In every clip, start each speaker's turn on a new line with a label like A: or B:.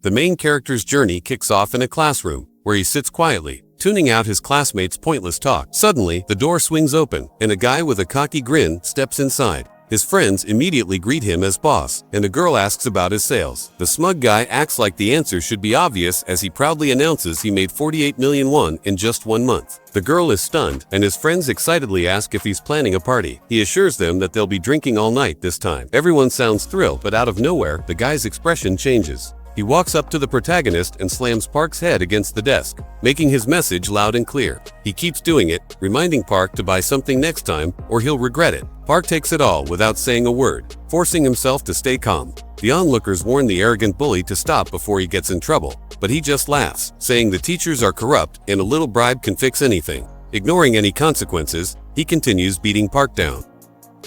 A: The main character's journey kicks off in a classroom, where he sits quietly, tuning out his classmates' pointless talk. Suddenly, the door swings open, and a guy with a cocky grin steps inside. His friends immediately greet him as boss, and a girl asks about his sales. The smug guy acts like the answer should be obvious as he proudly announces he made 48 million won in just 1 month. The girl is stunned, and his friends excitedly ask if he's planning a party. He assures them that they'll be drinking all night this time. Everyone sounds thrilled, but out of nowhere, the guy's expression changes. He walks up to the protagonist and slams Park's head against the desk, making his message loud and clear. He keeps doing it, reminding Park to buy something next time or he'll regret it. Park takes it all without saying a word, forcing himself to stay calm. The onlookers warn the arrogant bully to stop before he gets in trouble, but he just laughs, saying the teachers are corrupt and a little bribe can fix anything. Ignoring any consequences, he continues beating Park down.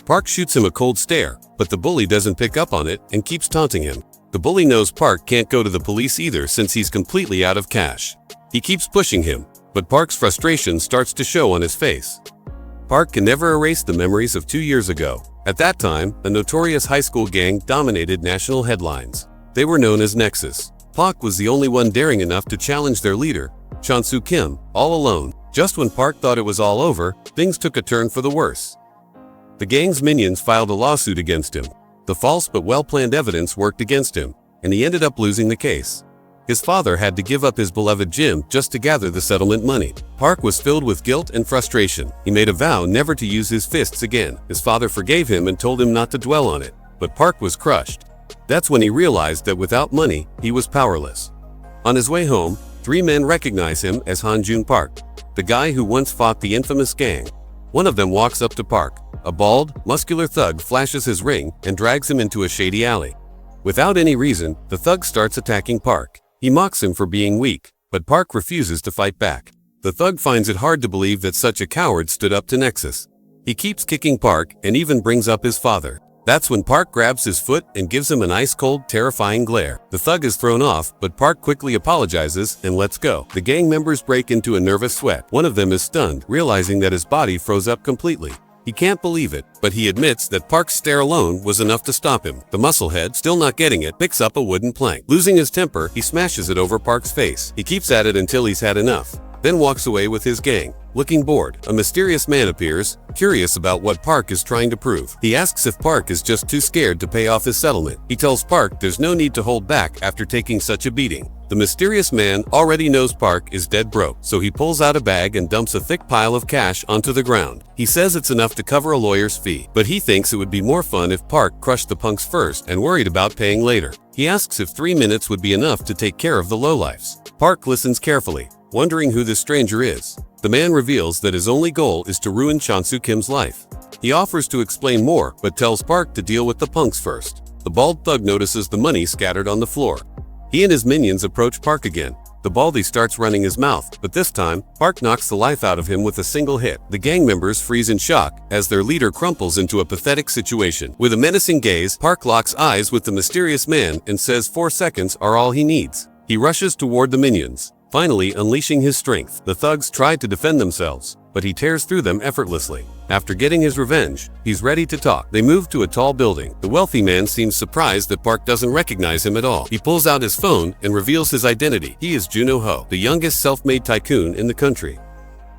A: Park shoots him a cold stare, but the bully doesn't pick up on it and keeps taunting him. The bully knows Park can't go to the police either since he's completely out of cash. He keeps pushing him, but Park's frustration starts to show on his face. Park can never erase the memories of 2 years ago. At that time, a notorious high school gang dominated national headlines. They were known as Nexus. Park was the only one daring enough to challenge their leader, Chon-soo Kim, all alone. Just when Park thought it was all over, things took a turn for the worse. The gang's minions filed a lawsuit against him. The false but well-planned evidence worked against him, and he ended up losing the case. His father had to give up his beloved gym just to gather the settlement money. Park was filled with guilt and frustration. He made a vow never to use his fists again. His father forgave him and told him not to dwell on it, but Park was crushed. That's when he realized that without money, he was powerless. On his way home, 3 men recognize him as Han-jun Park, the guy who once fought the infamous gang. One of them walks up to Park. A bald, muscular thug flashes his ring and drags him into a shady alley. Without any reason, the thug starts attacking Park. He mocks him for being weak, but Park refuses to fight back. The thug finds it hard to believe that such a coward stood up to Nexus. He keeps kicking Park and even brings up his father. That's when Park grabs his foot and gives him an ice-cold, terrifying glare. The thug is thrown off, but Park quickly apologizes and lets go. The gang members break into a nervous sweat. One of them is stunned, realizing that his body froze up completely. He can't believe it, but he admits that Park's stare alone was enough to stop him. The musclehead, still not getting it, picks up a wooden plank. Losing his temper, he smashes it over Park's face. He keeps at it until he's had enough, then walks away with his gang. Looking bored, a mysterious man appears, curious about what Park is trying to prove. He asks if Park is just too scared to pay off his settlement. He tells Park there's no need to hold back after taking such a beating. The mysterious man already knows Park is dead broke, so he pulls out a bag and dumps a thick pile of cash onto the ground. He says it's enough to cover a lawyer's fee, but he thinks it would be more fun if Park crushed the punks first and worried about paying later. He asks if 3 minutes would be enough to take care of the lowlifes. Park listens carefully, wondering who this stranger is. The man reveals that his only goal is to ruin Chon-soo Kim's life. He offers to explain more, but tells Park to deal with the punks first. The bald thug notices the money scattered on the floor. He and his minions approach Park again. The baldy starts running his mouth, but this time, Park knocks the life out of him with a single hit. The gang members freeze in shock as their leader crumples into a pathetic situation. With a menacing gaze, Park locks eyes with the mysterious man and says 4 seconds are all he needs. He rushes toward the minions, finally unleashing his strength. The thugs try to defend themselves, but he tears through them effortlessly. After getting his revenge, he's ready to talk. They move to a tall building. The wealthy man seems surprised that Park doesn't recognize him at all. He pulls out his phone and reveals his identity. He is Jun-ho, the youngest self-made tycoon in the country.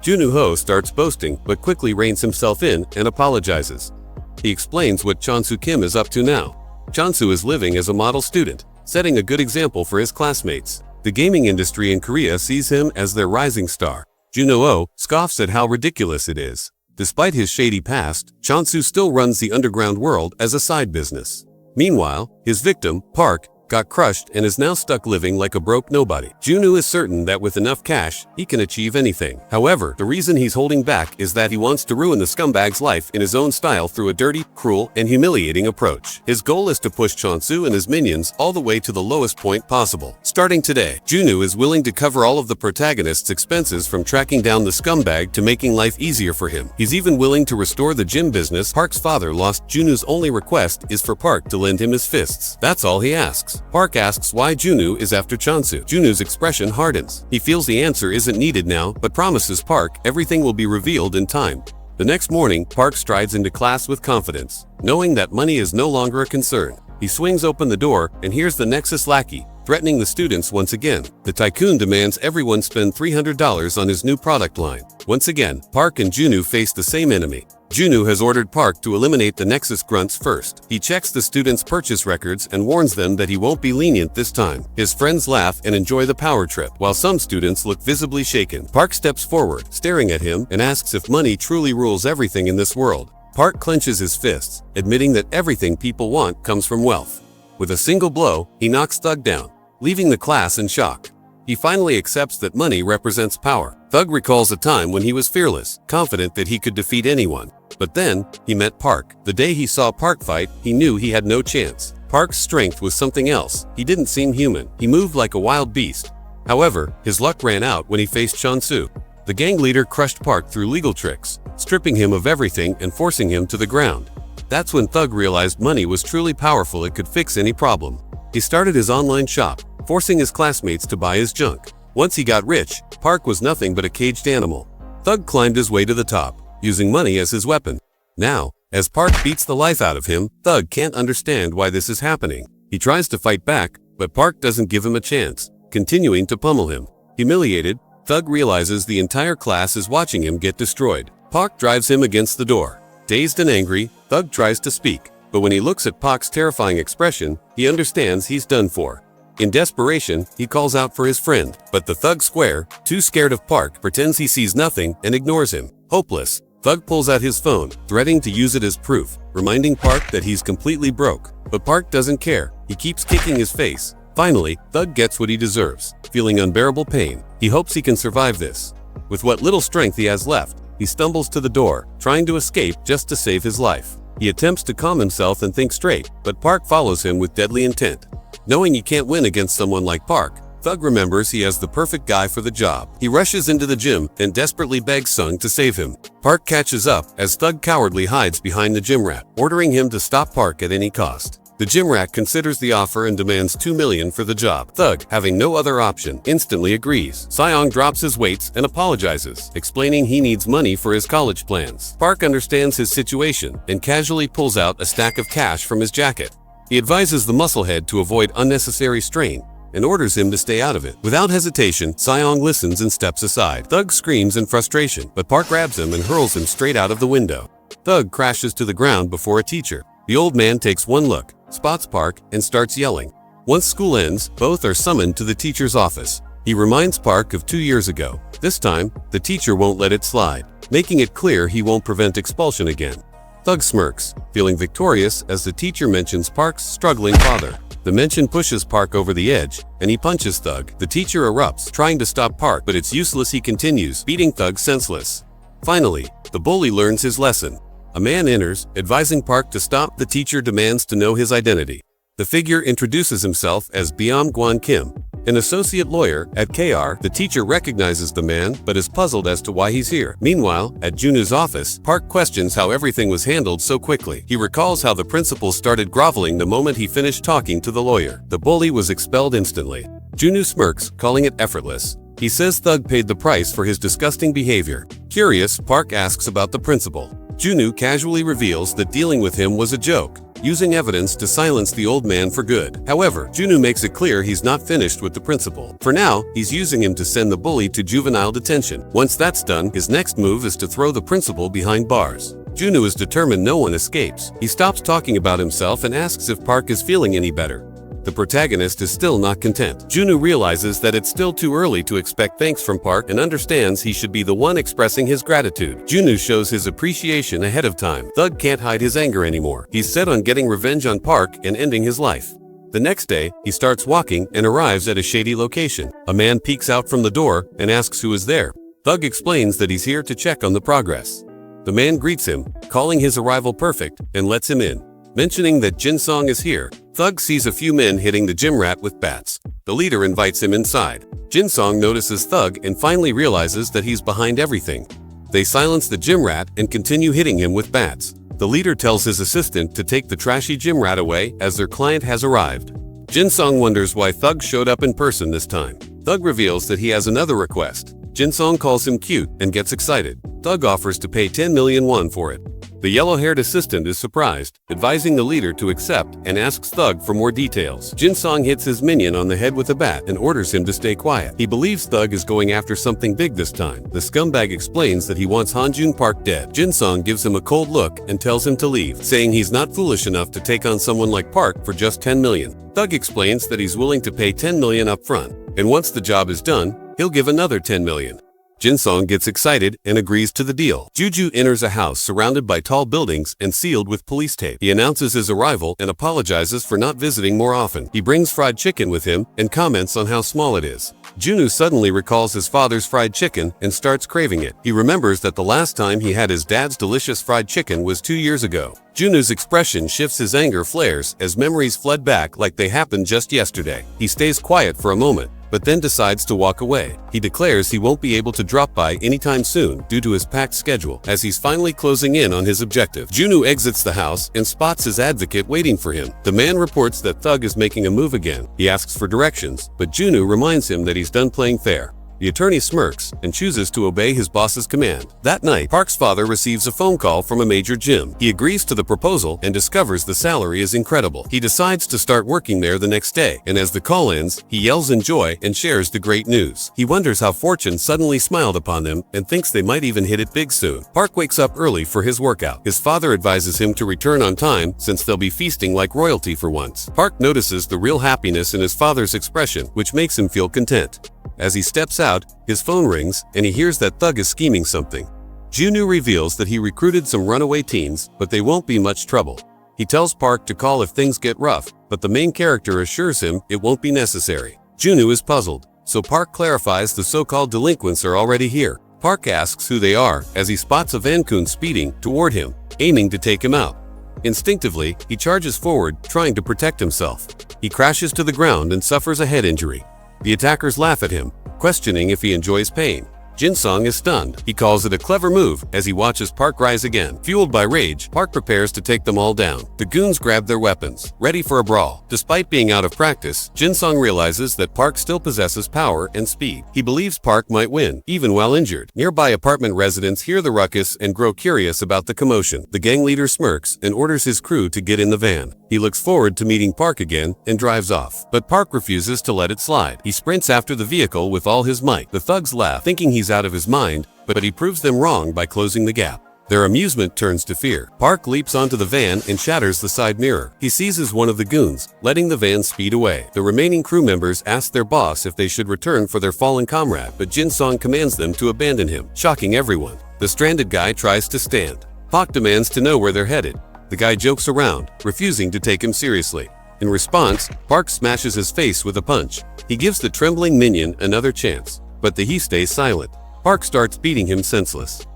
A: Jun-ho starts boasting, but quickly reins himself in and apologizes. He explains what Chon-soo Kim is up to now. Chon-soo is living as a model student, setting a good example for his classmates. The gaming industry in Korea sees him as their rising star. Jun-ho scoffs at how ridiculous it is. Despite his shady past, Chon-soo still runs the underground world as a side business. Meanwhile, his victim, Park, got crushed and is now stuck living like a broke nobody. Jun-ho is certain that with enough cash, he can achieve anything. However, the reason he's holding back is that he wants to ruin the scumbag's life in his own style through a dirty, cruel, and humiliating approach. His goal is to push Chon-soo and his minions all the way to the lowest point possible. Starting today, Jun-ho is willing to cover all of the protagonist's expenses from tracking down the scumbag to making life easier for him. He's even willing to restore the gym business Park's father lost. Jun-ho's only request is for Park to lend him his fists. That's all he asks. Park asks why Jun-ho is after Chon-soo. Jun-ho's expression hardens. He feels the answer isn't needed now, but promises Park everything will be revealed in time. The next morning, Park strides into class with confidence, knowing that money is no longer a concern. He swings open the door and hears the Nexus lackey, threatening the students once again. The tycoon demands everyone spend $300 on his new product line. Once again, Park and Junwoo face the same enemy. Junwoo has ordered Park to eliminate the Nexus grunts first. He checks the students' purchase records and warns them that he won't be lenient this time. His friends laugh and enjoy the power trip, while some students look visibly shaken. Park steps forward, staring at him, and asks if money truly rules everything in this world. Park clenches his fists, admitting that everything people want comes from wealth. With a single blow, he knocks Thug down, leaving the class in shock. He finally accepts that money represents power. Thug recalls a time when he was fearless, confident that he could defeat anyone. But then, he met Park. The day he saw Park fight, he knew he had no chance. Park's strength was something else. He didn't seem human. He moved like a wild beast. However, his luck ran out when he faced Chonsu. The gang leader crushed Park through legal tricks, stripping him of everything and forcing him to the ground. That's when Thug realized money was truly powerful. It could fix any problem. He started his online shop, forcing his classmates to buy his junk. Once he got rich, Park was nothing but a caged animal. Thug climbed his way to the top, using money as his weapon. Now, as Park beats the life out of him, Thug can't understand why this is happening. He tries to fight back, but Park doesn't give him a chance, continuing to pummel him. Humiliated, Thug realizes the entire class is watching him get destroyed. Park drives him against the door. Dazed and angry, Thug tries to speak, but when he looks at Park's terrifying expression, he understands he's done for. In desperation, he calls out for his friend, but the Thug square, too scared of Park, pretends he sees nothing and ignores him. Hopeless, Thug pulls out his phone, threatening to use it as proof, reminding Park that he's completely broke. But Park doesn't care. He keeps kicking his face. Finally, Thug gets what he deserves. Feeling unbearable pain, he hopes he can survive this. With what little strength he has left, he stumbles to the door, trying to escape just to save his life. He attempts to calm himself and think straight, but Park follows him with deadly intent. Knowing he can't win against someone like Park, Thug remembers he has the perfect guy for the job. He rushes into the gym and desperately begs Sung to save him. Park catches up as Thug cowardly hides behind the gym rat, ordering him to stop Park at any cost. The gym rat considers the offer and demands $2 million for the job. Thug, having no other option, instantly agrees. Seong drops his weights and apologizes, explaining he needs money for his college plans. Park understands his situation and casually pulls out a stack of cash from his jacket. He advises the musclehead to avoid unnecessary strain and orders him to stay out of it. Without hesitation, Seong listens and steps aside. Thug screams in frustration, but Park grabs him and hurls him straight out of the window. Thug crashes to the ground before a teacher. The old man takes one look, spots Park, and starts yelling. Once school ends, both are summoned to the teacher's office. He reminds Park of 2 years ago. This time, the teacher won't let it slide, making it clear he won't prevent expulsion again. Thug smirks, feeling victorious as the teacher mentions Park's struggling father. The mention pushes Park over the edge, and he punches Thug. The teacher erupts, trying to stop Park, but it's useless. He continues, beating Thug senseless. Finally, the bully learns his lesson. A man enters, advising Park to stop. The teacher demands to know his identity. The figure introduces himself as Byam Gwan Kim, an associate lawyer at KR. The teacher recognizes the man, but is puzzled as to why he's here. Meanwhile, at Junwoo's office, Park questions how everything was handled so quickly. He recalls how the principal started groveling the moment he finished talking to the lawyer. The bully was expelled instantly. Junwoo smirks, calling it effortless. He says Thug paid the price for his disgusting behavior. Curious, Park asks about the principal. Junwoo casually reveals that dealing with him was a joke, using evidence to silence the old man for good. However, Junwoo makes it clear he's not finished with the principal. For now, he's using him to send the bully to juvenile detention. Once that's done, his next move is to throw the principal behind bars. Junwoo is determined no one escapes. He stops talking about himself and asks if Park is feeling any better. The protagonist is still not content. Junwoo realizes that it's still too early to expect thanks from Park and understands he should be the one expressing his gratitude. Junwoo shows his appreciation ahead of time. Thug can't hide his anger anymore. He's set on getting revenge on Park and ending his life. The next day, he starts walking and arrives at a shady location. A man peeks out from the door and asks who is there. Thug explains that he's here to check on the progress. The man greets him, calling his arrival perfect, and lets him in. Mentioning that Jin Song is here, Thug sees a few men hitting the gym rat with bats. The leader invites him inside. Jin Song notices Thug and finally realizes that he's behind everything. They silence the gym rat and continue hitting him with bats. The leader tells his assistant to take the trashy gym rat away as their client has arrived. Jin Song wonders why Thug showed up in person this time. Thug reveals that he has another request. Jin Song calls him cute and gets excited. Thug offers to pay 10 million won for it. The yellow-haired assistant is surprised, advising the leader to accept and asks Thug for more details. Jin-sung hits his minion on the head with a bat and orders him to stay quiet. He believes Thug is going after something big this time. The scumbag explains that he wants Hanjun Park dead. Jin-sung gives him a cold look and tells him to leave, saying he's not foolish enough to take on someone like Park for just 10 million. Thug explains that he's willing to pay 10 million up front, and once the job is done, he'll give another 10 million. Jin-sung gets excited and agrees to the deal. Juju enters a house surrounded by tall buildings and sealed with police tape. He announces his arrival and apologizes for not visiting more often. He brings fried chicken with him and comments on how small it is. Junwoo suddenly recalls his father's fried chicken and starts craving it. He remembers that the last time he had his dad's delicious fried chicken was 2 years ago. Junwoo's expression shifts, his anger flares as memories flood back like they happened just yesterday. He stays quiet for a moment, but then decides to walk away. He declares he won't be able to drop by anytime soon due to his packed schedule, as he's finally closing in on his objective. Junwoo exits the house and spots his advocate waiting for him. The man reports that Thug is making a move again. He asks for directions, but Junwoo reminds him that he's done playing fair. The attorney smirks and chooses to obey his boss's command. That night, Park's father receives a phone call from a major gym. He agrees to the proposal and discovers the salary is incredible. He decides to start working there the next day, and as the call ends, he yells in joy and shares the great news. He wonders how fortune suddenly smiled upon them and thinks they might even hit it big soon. Park wakes up early for his workout. His father advises him to return on time since they'll be feasting like royalty for once. Park notices the real happiness in his father's expression, which makes him feel content. As he steps out, his phone rings and he hears that Thug is scheming something. Junwoo reveals that he recruited some runaway teens, but they won't be much trouble. He tells Park to call if things get rough, but the main character assures him it won't be necessary. Junwoo is puzzled, so Park clarifies the so-called delinquents are already here. Park asks who they are as he spots a Vankun speeding toward him, aiming to take him out. Instinctively, he charges forward, trying to protect himself. He crashes to the ground and suffers a head injury. The attackers laugh at him, questioning if he enjoys pain. Jin-sung is stunned. He calls it a clever move as he watches Park rise again. Fueled by rage, Park prepares to take them all down. The goons grab their weapons, ready for a brawl. Despite being out of practice, Jin-sung realizes that Park still possesses power and speed. He believes Park might win, even while injured. Nearby apartment residents hear the ruckus and grow curious about the commotion. The gang leader smirks and orders his crew to get in the van. He looks forward to meeting Park again and drives off. But Park refuses to let it slide. He sprints after the vehicle with all his might. The thugs laugh, thinking he's out of his mind, but he proves them wrong by closing the gap. Their amusement turns to fear. Park leaps onto the van and shatters the side mirror. He seizes one of the goons, letting the van speed away. The remaining crew members ask their boss if they should return for their fallen comrade, but Jin-sung commands them to abandon him, shocking everyone. The stranded guy tries to stand. Park demands to know where they're headed. The guy jokes around, refusing to take him seriously. In response, Park smashes his face with a punch. He gives the trembling minion another chance, but he stays silent. Park starts beating him senseless.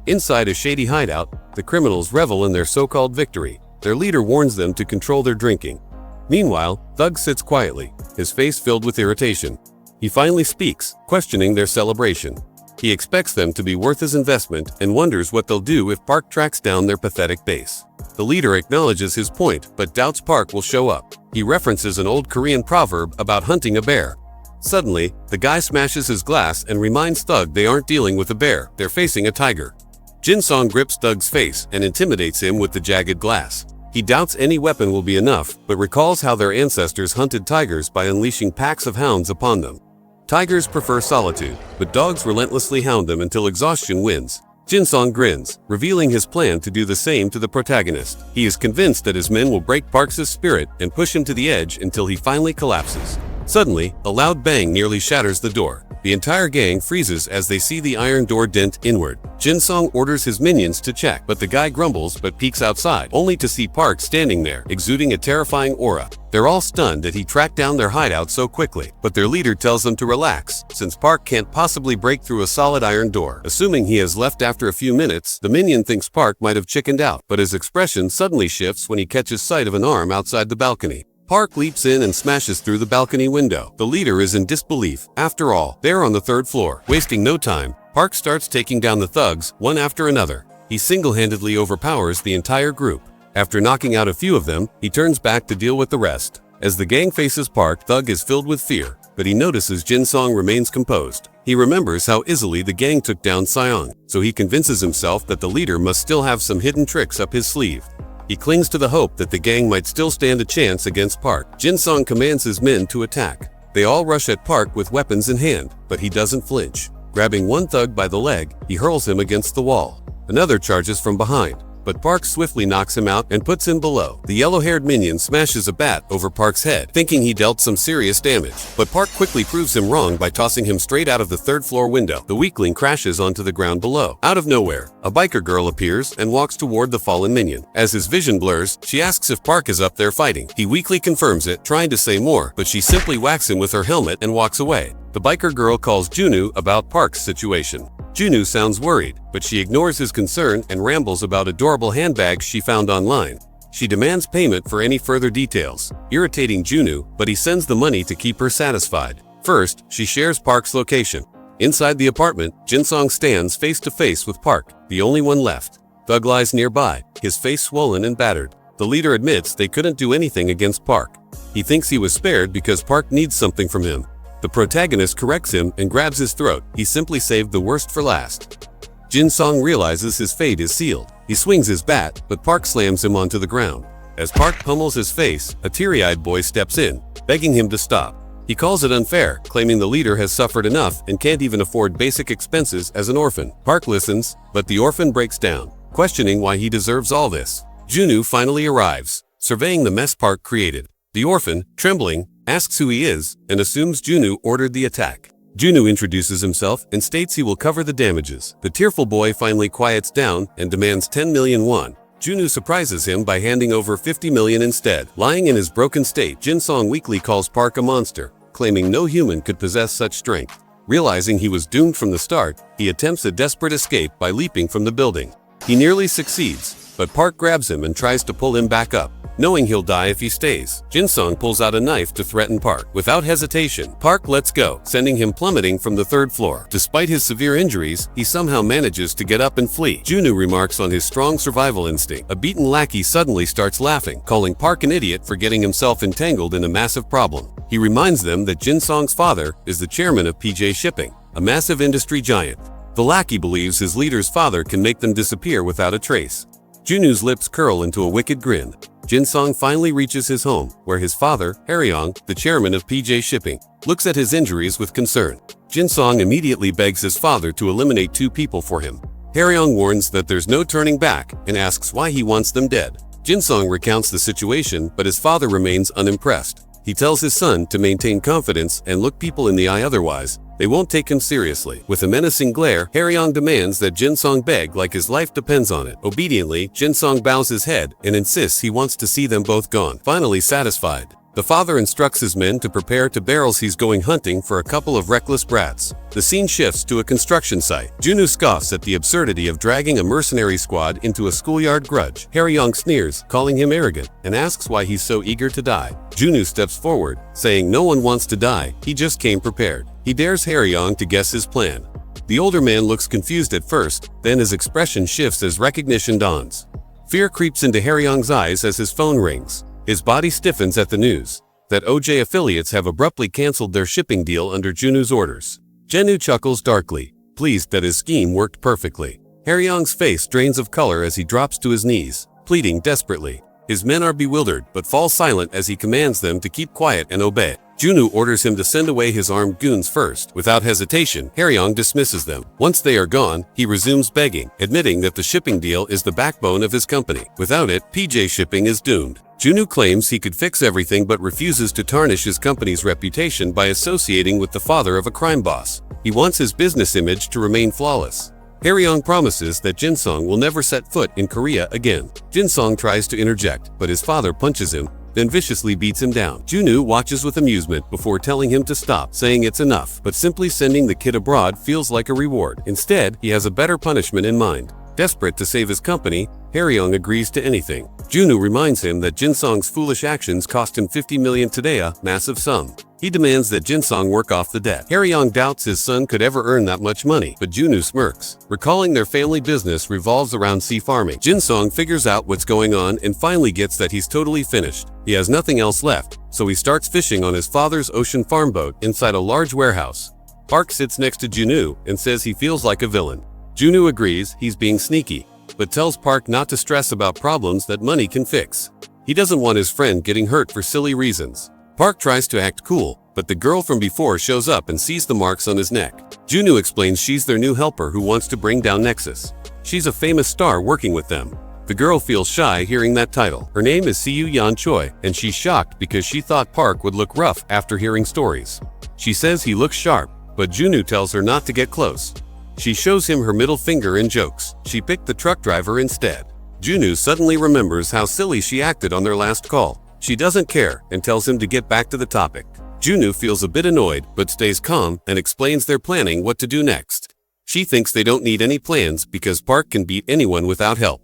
A: Inside a shady hideout, the criminals revel in their so-called victory. Their leader warns them to control their drinking. Meanwhile, Thug sits quietly, his face filled with irritation. He finally speaks, questioning their celebration. He expects them to be worth his investment and wonders what they'll do if Park tracks down their pathetic base. The leader acknowledges his point, but doubts Park will show up. He references an old Korean proverb about hunting a bear. Suddenly, the guy smashes his glass and reminds Thug they aren't dealing with a bear, they're facing a tiger. Jin-sung grips Thug's face and intimidates him with the jagged glass. He doubts any weapon will be enough, but recalls how their ancestors hunted tigers by unleashing packs of hounds upon them. Tigers prefer solitude, but dogs relentlessly hound them until exhaustion wins. Jin-sung grins, revealing his plan to do the same to the protagonist. He is convinced that his men will break Park's spirit and push him to the edge until he finally collapses. Suddenly, a loud bang nearly shatters the door. The entire gang freezes as they see the iron door dent inward. Jin-sung orders his minions to check, but the guy grumbles but peeks outside, only to see Park standing there, exuding a terrifying aura. They're all stunned that he tracked down their hideout so quickly, but their leader tells them to relax, since Park can't possibly break through a solid iron door. Assuming he has left after a few minutes, the minion thinks Park might have chickened out, but his expression suddenly shifts when he catches sight of an arm outside the balcony. Park leaps in and smashes through the balcony window. The leader is in disbelief. After all, they're on the third floor. Wasting no time, Park starts taking down the thugs, one after another. He single-handedly overpowers the entire group. After knocking out a few of them, he turns back to deal with the rest. As the gang faces Park, Thug is filled with fear, but he notices Jin-sung remains composed. He remembers how easily the gang took down Seong, so he convinces himself that the leader must still have some hidden tricks up his sleeve. He clings to the hope that the gang might still stand a chance against Park. Jin-sung commands his men to attack. They all rush at Park with weapons in hand, but he doesn't flinch. Grabbing one thug by the leg, he hurls him against the wall. Another charges from behind, but Park swiftly knocks him out and puts him below. The yellow-haired minion smashes a bat over Park's head, thinking he dealt some serious damage. But Park quickly proves him wrong by tossing him straight out of the third-floor window. The weakling crashes onto the ground below. Out of nowhere, a biker girl appears and walks toward the fallen minion. As his vision blurs, she asks if Park is up there fighting. He weakly confirms it, trying to say more, but she simply whacks him with her helmet and walks away. The biker girl calls Junwoo about Park's situation. Junwoo sounds worried, but she ignores his concern and rambles about adorable handbags she found online. She demands payment for any further details, irritating Junwoo, but he sends the money to keep her satisfied. First, she shares Park's location. Inside the apartment, Jin-sung stands face to face with Park, the only one left. Thug lies nearby, his face swollen and battered. The leader admits they couldn't do anything against Park. He thinks he was spared because Park needs something from him. The protagonist corrects him and grabs his throat. He simply saved the worst for last. Jin-sung realizes his fate is sealed. He swings his bat, but Park slams him onto the ground. As Park pummels his face, a teary-eyed boy steps in, begging him to stop. He calls it unfair, claiming the leader has suffered enough and can't even afford basic expenses as an orphan. Park listens, but the orphan breaks down, questioning why he deserves all this. Junwoo finally arrives, surveying the mess Park created. The orphan, trembling, asks who he is, and assumes Junwoo ordered the attack. Junwoo introduces himself and states he will cover the damages. The tearful boy finally quiets down and demands 10 million won. Junwoo surprises him by handing over 50 million instead. Lying in his broken state, Jin-sung weakly calls Park a monster, claiming no human could possess such strength. Realizing he was doomed from the start, he attempts a desperate escape by leaping from the building. He nearly succeeds, but Park grabs him and tries to pull him back up. Knowing he'll die if he stays, Jin-sung pulls out a knife to threaten Park. Without hesitation, Park lets go, sending him plummeting from the third floor. Despite his severe injuries, he somehow manages to get up and flee. Junwoo remarks on his strong survival instinct. A beaten lackey suddenly starts laughing, calling Park an idiot for getting himself entangled in a massive problem. He reminds them that Jin-sung's father is the chairman of PJ Shipping, a massive industry giant. The lackey believes his leader's father can make them disappear without a trace. Junwoo's lips curl into a wicked grin. Jin-sung finally reaches his home, where his father, Haryong, the chairman of PJ Shipping, looks at his injuries with concern. Jin-sung immediately begs his father to eliminate 2 people for him. Haryong warns that there's no turning back and asks why he wants them dead. Jin-sung recounts the situation, but his father remains unimpressed. He tells his son to maintain confidence and look people in the eye, otherwise they won't take him seriously. With a menacing glare, Haryong demands that Jin-sung beg like his life depends on it. Obediently, Jin-sung bows his head and insists he wants to see them both gone. Finally satisfied, the father instructs his men to prepare to barrels. He's going hunting for a couple of reckless brats. The scene shifts to a construction site. Junwoo scoffs at the absurdity of dragging a mercenary squad into a schoolyard grudge. Haryong sneers, calling him arrogant, and asks why he's so eager to die. Junwoo steps forward, saying no one wants to die, he just came prepared. He dares Haryong to guess his plan. The older man looks confused at first, then his expression shifts as recognition dawns. Fear creeps into Haryong's eyes as his phone rings. His body stiffens at the news that OJ affiliates have abruptly canceled their shipping deal under Junwoo's orders. Junwoo chuckles darkly, pleased that his scheme worked perfectly. Haryong's face drains of color as he drops to his knees, pleading desperately. His men are bewildered but fall silent as he commands them to keep quiet and obey. Junwoo orders him to send away his armed goons first. Without hesitation, Haryong dismisses them. Once they are gone, he resumes begging, admitting that the shipping deal is the backbone of his company. Without it, PJ Shipping is doomed. Junwoo claims he could fix everything but refuses to tarnish his company's reputation by associating with the father of a crime boss. He wants his business image to remain flawless. Haryong promises that Jin-sung will never set foot in Korea again. Jin-sung tries to interject, but his father punches him, then viciously beats him down. Junwoo watches with amusement before telling him to stop, saying it's enough, but simply sending the kid abroad feels like a reward. Instead, he has a better punishment in mind. Desperate to save his company, Haryong agrees to anything. Junwoo reminds him that Jin-sung's foolish actions cost him 50 million today, a massive sum. He demands that Jin-sung work off the debt. Haryong doubts his son could ever earn that much money, but Junwoo smirks, recalling their family business revolves around sea farming. Jin-sung figures out what's going on and finally gets that he's totally finished. He has nothing else left, so he starts fishing on his father's ocean farm boat inside a large warehouse. Park sits next to Junwoo and says he feels like a villain. Junwoo agrees he's being sneaky, but tells Park not to stress about problems that money can fix. He doesn't want his friend getting hurt for silly reasons. Park tries to act cool, but the girl from before shows up and sees the marks on his neck. Junwoo explains she's their new helper who wants to bring down Nexus. She's a famous star working with them. The girl feels shy hearing that title. Her name is Siyu Yan Choi, and she's shocked because she thought Park would look rough after hearing stories. She says he looks sharp, but Junwoo tells her not to get close. She shows him her middle finger and jokes. She picked the truck driver instead. Junwoo suddenly remembers how silly she acted on their last call. She doesn't care and tells him to get back to the topic. Junwoo feels a bit annoyed but stays calm and explains they're planning what to do next. She thinks they don't need any plans because Park can beat anyone without help.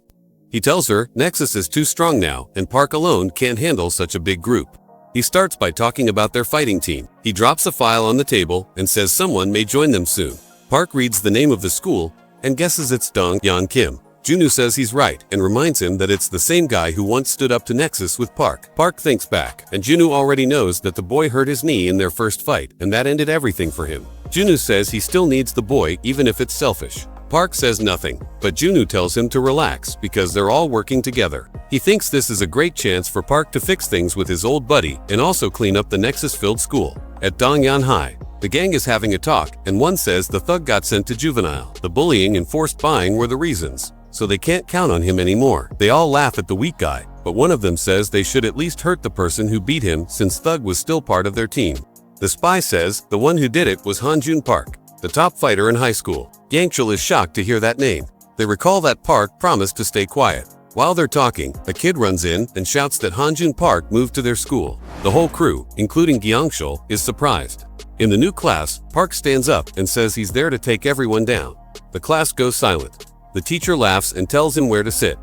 A: He tells her Nexus is too strong now and Park alone can't handle such a big group. He starts by talking about their fighting team. He drops a file on the table and says someone may join them soon. Park reads the name of the school and guesses it's Dong-yeon Kim. Junwoo says he's right and reminds him that it's the same guy who once stood up to Nexus with Park. Park thinks back, and Junwoo already knows that the boy hurt his knee in their first fight, and that ended everything for him. Junwoo says he still needs the boy even if it's selfish. Park says nothing, but Junwoo tells him to relax because they're all working together. He thinks this is a great chance for Park to fix things with his old buddy and also clean up the Nexus-filled school. At Dongyeon High, the gang is having a talk, and one says the thug got sent to juvenile. The bullying and forced buying were the reasons, so they can't count on him anymore. They all laugh at the weak guy, but one of them says they should at least hurt the person who beat him since Thug was still part of their team. The spy says the one who did it was Hanjun Park, the top fighter in high school. Yangchul is shocked to hear that name. They recall that Park promised to stay quiet. While they're talking, a kid runs in and shouts that Hanjun Park moved to their school. The whole crew, including Yangchul, is surprised. In the new class, Park stands up and says he's there to take everyone down. The class goes silent. The teacher laughs and tells him where to sit.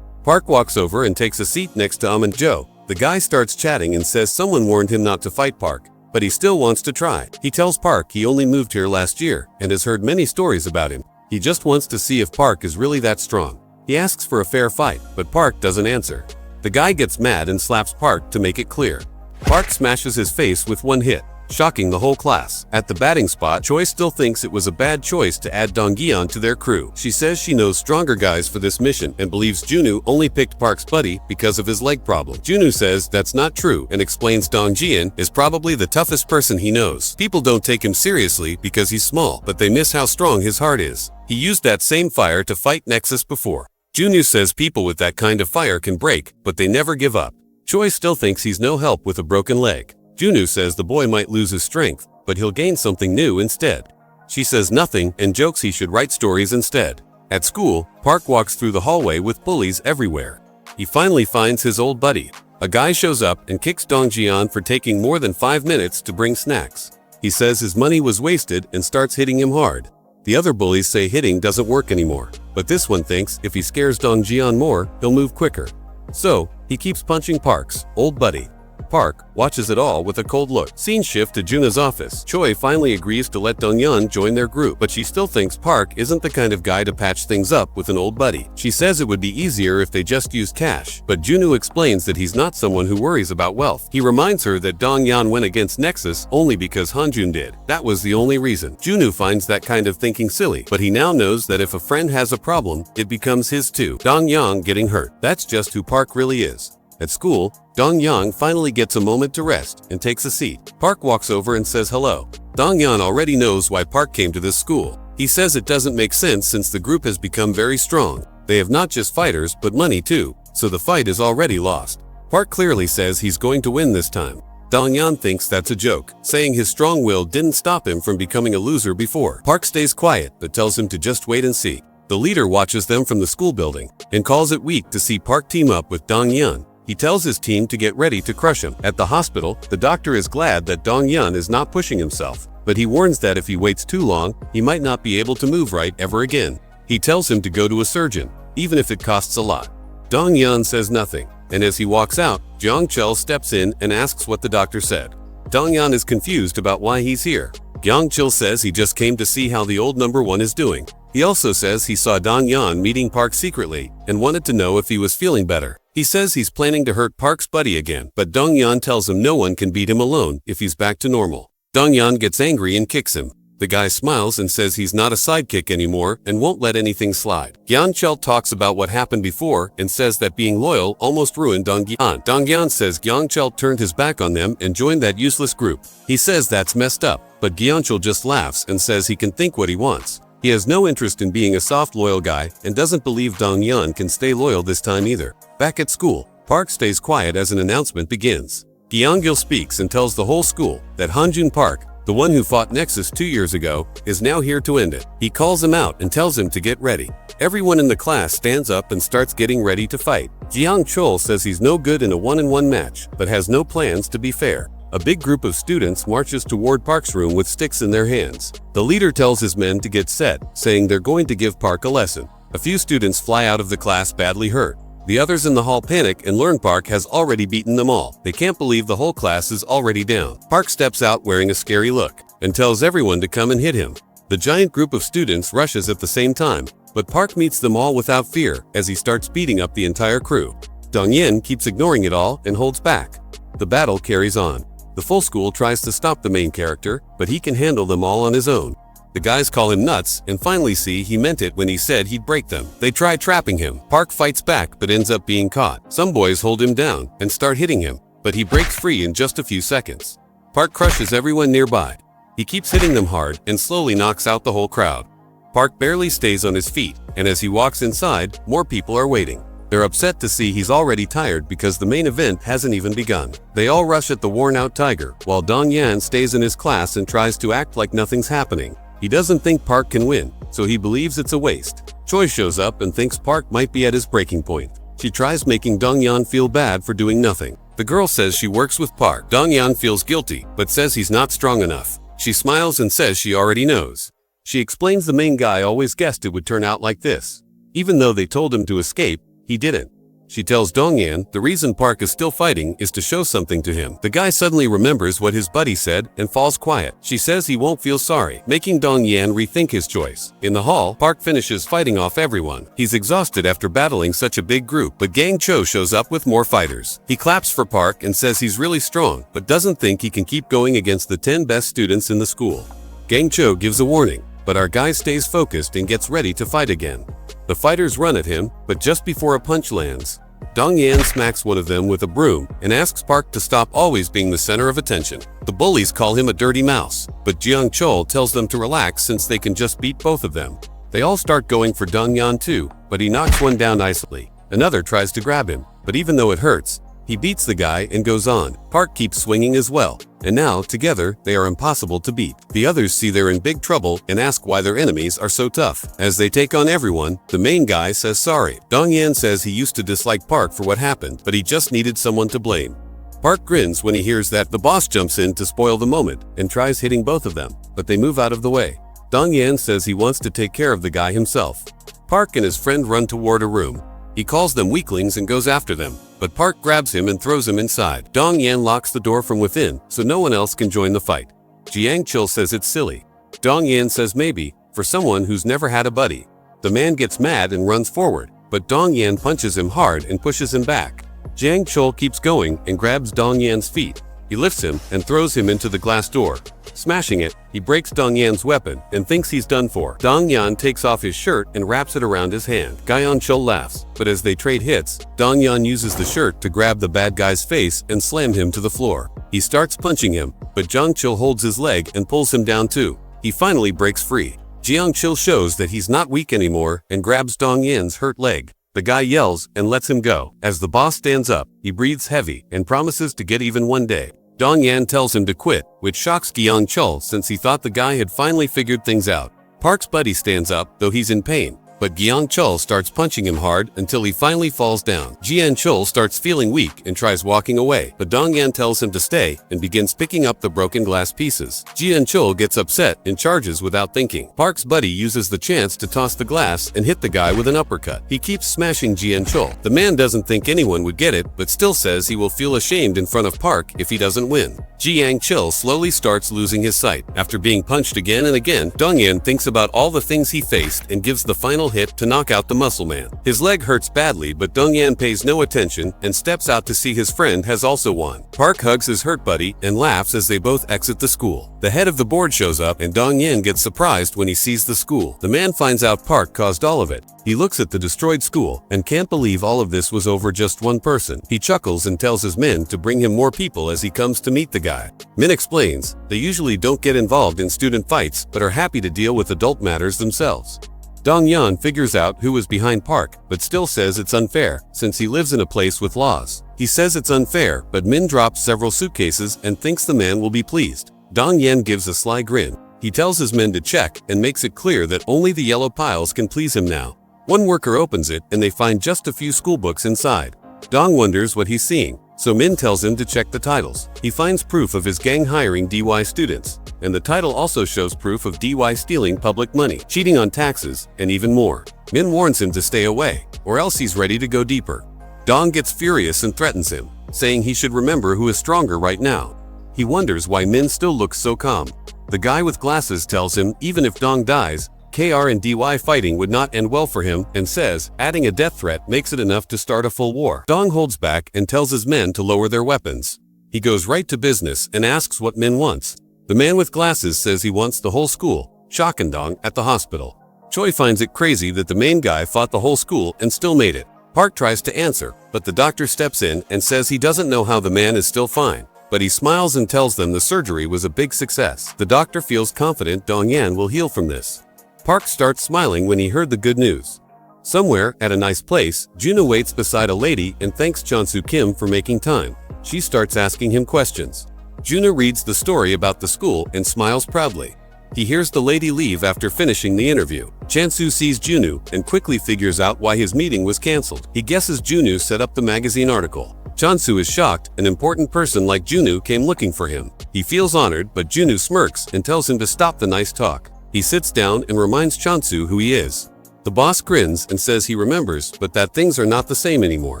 A: Park walks over and takes a seat next to and Joe. The guy starts chatting and says someone warned him not to fight Park, but he still wants to try. He tells Park he only moved here last year and has heard many stories about him. He just wants to see if Park is really that strong. He asks for a fair fight, but Park doesn't answer. The guy gets mad and slaps Park to make it clear. Park smashes his face with one hit, shocking the whole class. At the batting spot, Choi still thinks it was a bad choice to add Dong-yeon to their crew. She says she knows stronger guys for this mission and believes Junwoo only picked Park's buddy because of his leg problem. Junwoo says that's not true and explains Dong-yeon is probably the toughest person he knows. People don't take him seriously because he's small, but they miss how strong his heart is. He used that same fire to fight Nexus before. Junwoo says people with that kind of fire can break, but they never give up. Choi still thinks he's no help with a broken leg. Junwoo says the boy might lose his strength, but he'll gain something new instead. She says nothing and jokes he should write stories instead. At school, Park walks through the hallway with bullies everywhere. He finally finds his old buddy. A guy shows up and kicks Dong-yeon for taking more than 5 minutes to bring snacks. He says his money was wasted and starts hitting him hard. The other bullies say hitting doesn't work anymore, but this one thinks if he scares Dong-yeon more, he'll move quicker. So, he keeps punching Park's old buddy. Park watches it all with a cold look. Scene shift to Juna's office. Choi finally agrees to let Dong-yeon join their group, but she still thinks Park isn't the kind of guy to patch things up with an old buddy. She says it would be easier if they just used cash, but Junwoo explains that he's not someone who worries about wealth. He reminds her that Dong-yeon went against Nexus only because Hanjun did. That was the only reason. Junwoo finds that kind of thinking silly, but he now knows that if a friend has a problem, it becomes his too. Dong-yeon getting hurt. That's just who Park really is. At school, Dong-yeon finally gets a moment to rest and takes a seat. Park walks over and says hello. Dong-yeon already knows why Park came to this school. He says it doesn't make sense since the group has become very strong. They have not just fighters but money too, so the fight is already lost. Park clearly says he's going to win this time. Dong-yeon thinks that's a joke, saying his strong will didn't stop him from becoming a loser before. Park stays quiet but tells him to just wait and see. The leader watches them from the school building and calls it weak to see Park team up with Dong-yeon. He tells his team to get ready to crush him. At the hospital, the doctor is glad that Dong-yeon is not pushing himself, but he warns that if he waits too long, he might not be able to move right ever again. He tells him to go to a surgeon, even if it costs a lot. Dong-yeon says nothing, and as he walks out, Jong-chul steps in and asks what the doctor said. Dong-yeon is confused about why he's here. Jong-chul says he just came to see how the old number one is doing. He also says he saw Dong-yeon meeting Park secretly and wanted to know if he was feeling better. He says he's planning to hurt Park's buddy again, but Dong-yeon tells him no one can beat him alone if he's back to normal. Dong-yeon gets angry and kicks him. The guy smiles and says he's not a sidekick anymore and won't let anything slide. Gyang-chul talks about what happened before and says that being loyal almost ruined Dong-gyan. Dong-gyan says Gyang-chul turned his back on them and joined that useless group. He says that's messed up, but Gyang-chul just laughs and says he can think what he wants. He has no interest in being a soft loyal guy and doesn't believe Dong-yeon can stay loyal this time either. Back at school, Park stays quiet as an announcement begins. Gyang-gil speaks and tells the whole school that Hanjun Park, the one who fought Nexus 2 years ago, is now here to end it. He calls him out and tells him to get ready. Everyone in the class stands up and starts getting ready to fight. Gyang-chul says he's no good in a one-on-one match, but has no plans to be fair. A big group of students marches toward Park's room with sticks in their hands. The leader tells his men to get set, saying they're going to give Park a lesson. A few students fly out of the class badly hurt. The others in the hall panic and learn Park has already beaten them all. They can't believe the whole class is already down. Park steps out wearing a scary look and tells everyone to come and hit him. The giant group of students rushes at the same time, but Park meets them all without fear as he starts beating up the entire crew. Dong-yen keeps ignoring it all and holds back. The battle carries on. The full school tries to stop the main character, but he can handle them all on his own. The guys call him nuts and finally see he meant it when he said he'd break them. They try trapping him. Park fights back but ends up being caught. Some boys hold him down and start hitting him, but he breaks free in just a few seconds. Park crushes everyone nearby. He keeps hitting them hard and slowly knocks out the whole crowd. Park barely stays on his feet, and as he walks inside, more people are waiting. They're upset to see he's already tired because the main event hasn't even begun. They all rush at the worn-out tiger, while Dong-yan stays in his class and tries to act like nothing's happening. He doesn't think Park can win, so he believes it's a waste. Choi shows up and thinks Park might be at his breaking point. She tries making Dong-yan feel bad for doing nothing. The girl says she works with Park. Dong-yan feels guilty, but says he's not strong enough. She smiles and says she already knows. She explains the main guy always guessed it would turn out like this. Even though they told him to escape, he didn't. She tells Dong-yan the reason Park is still fighting is to show something to him. The guy suddenly remembers what his buddy said and falls quiet. She says he won't feel sorry, making Dong-yan rethink his choice. In the hall, Park finishes fighting off everyone. He's exhausted after battling such a big group, but Gang Cho shows up with more fighters. He claps for Park and says he's really strong, but doesn't think he can keep going against the 10 best students in the school. Gang Cho gives a warning, but our guy stays focused and gets ready to fight again. The fighters run at him, but just before a punch lands, Dong-yan smacks one of them with a broom and asks Park to stop always being the center of attention. The bullies call him a dirty mouse, but Gyang-chul tells them to relax since they can just beat both of them. They all start going for Dong-yan too, but he knocks one down nicely. Another tries to grab him, but even though it hurts, he beats the guy and goes on. Park keeps swinging as well, and now, together, they are impossible to beat. The others see they're in big trouble and ask why their enemies are so tough. As they take on everyone, the main guy says sorry. Dong-yan says he used to dislike Park for what happened, but he just needed someone to blame. Park grins when he hears that. The boss jumps in to spoil the moment and tries hitting both of them, but they move out of the way. Dong-yan says he wants to take care of the guy himself. Park and his friend run toward a room. He calls them weaklings and goes after them, but Park grabs him and throws him inside. Dong-yan locks the door from within, so no one else can join the fight. Gyang-chul says it's silly. Dong-yan says maybe, for someone who's never had a buddy. The man gets mad and runs forward, but Dong-yan punches him hard and pushes him back. Gyang-chul keeps going and grabs Dong-yan's feet. He lifts him and throws him into the glass door. Smashing it, he breaks Dong-yan's weapon and thinks he's done for. Dong-yan takes off his shirt and wraps it around his hand. Gyang-chul laughs, but as they trade hits, Dong-yan uses the shirt to grab the bad guy's face and slam him to the floor. He starts punching him, but Gyang-chul holds his leg and pulls him down too. He finally breaks free. Gyang-chul shows that he's not weak anymore and grabs Dong-yan's hurt leg. The guy yells and lets him go. As the boss stands up, he breathes heavy and promises to get even one day. Dong-yan tells him to quit, which shocks Gyang-chul since he thought the guy had finally figured things out. Park's buddy stands up, though he's in pain, but Gyang-chul starts punching him hard until he finally falls down. Gyang-chul starts feeling weak and tries walking away, but Dong-yan tells him to stay and begins picking up the broken glass pieces. Gyang-chul gets upset and charges without thinking. Park's buddy uses the chance to toss the glass and hit the guy with an uppercut. He keeps smashing Gyang-chul. The man doesn't think anyone would get it, but still says he will feel ashamed in front of Park if he doesn't win. Gyang-chul slowly starts losing his sight. After being punched again and again, Dong-yan thinks about all the things he faced and gives the final final hit to knock out the muscle man. His leg hurts badly, but Dong-yan pays no attention and steps out to see his friend has also won. Park hugs his hurt buddy and laughs as they both exit the school. The head of the board shows up and Dong-yan gets surprised when he sees the school. The man finds out Park caused all of it. He looks at the destroyed school and can't believe all of this was over just one person. He chuckles and tells his men to bring him more people as he comes to meet the guy. Min explains they usually don't get involved in student fights but are happy to deal with adult matters themselves. Dong-yan figures out who was behind Park, but still says it's unfair since he lives in a place with laws. He says it's unfair, but Min drops several suitcases and thinks the man will be pleased. Dong-yan gives a sly grin. He tells his men to check and makes it clear that only the yellow piles can please him now. One worker opens it and they find just a few school books inside. Dong wonders what he's seeing, so Min tells him to check the titles. He finds proof of his gang hiring DY students, and the title also shows proof of DY stealing public money, cheating on taxes, and even more. Min warns him to stay away, or else he's ready to go deeper. Dong gets furious and threatens him, saying he should remember who is stronger right now. He wonders why Min still looks so calm. The guy with glasses tells him even if Dong dies, KR and DY fighting would not end well for him and says adding a death threat makes it enough to start a full war. Dong holds back and tells his men to lower their weapons. He goes right to business and asks what Min wants. The man with glasses says he wants the whole school, Shakendong, at the hospital. Choi finds it crazy that the main guy fought the whole school and still made it. Park tries to answer, but the doctor steps in and says he doesn't know how the man is still fine. But he smiles and tells them the surgery was a big success. The doctor feels confident Dong-yan will heal from this. Park starts smiling when he heard the good news. Somewhere, at a nice place, Juna waits beside a lady and thanks Chonsu Kim for making time. She starts asking him questions. Juna reads the story about the school and smiles proudly. He hears the lady leave after finishing the interview. Chansu sees Junu and quickly figures out why his meeting was cancelled. He guesses Junu set up the magazine article. Chansu is shocked an important person like Junu came looking for him. He feels honored, but Junu smirks and tells him to stop the nice talk. He sits down and reminds Chansu who he is. The boss grins and says he remembers, but that things are not the same anymore.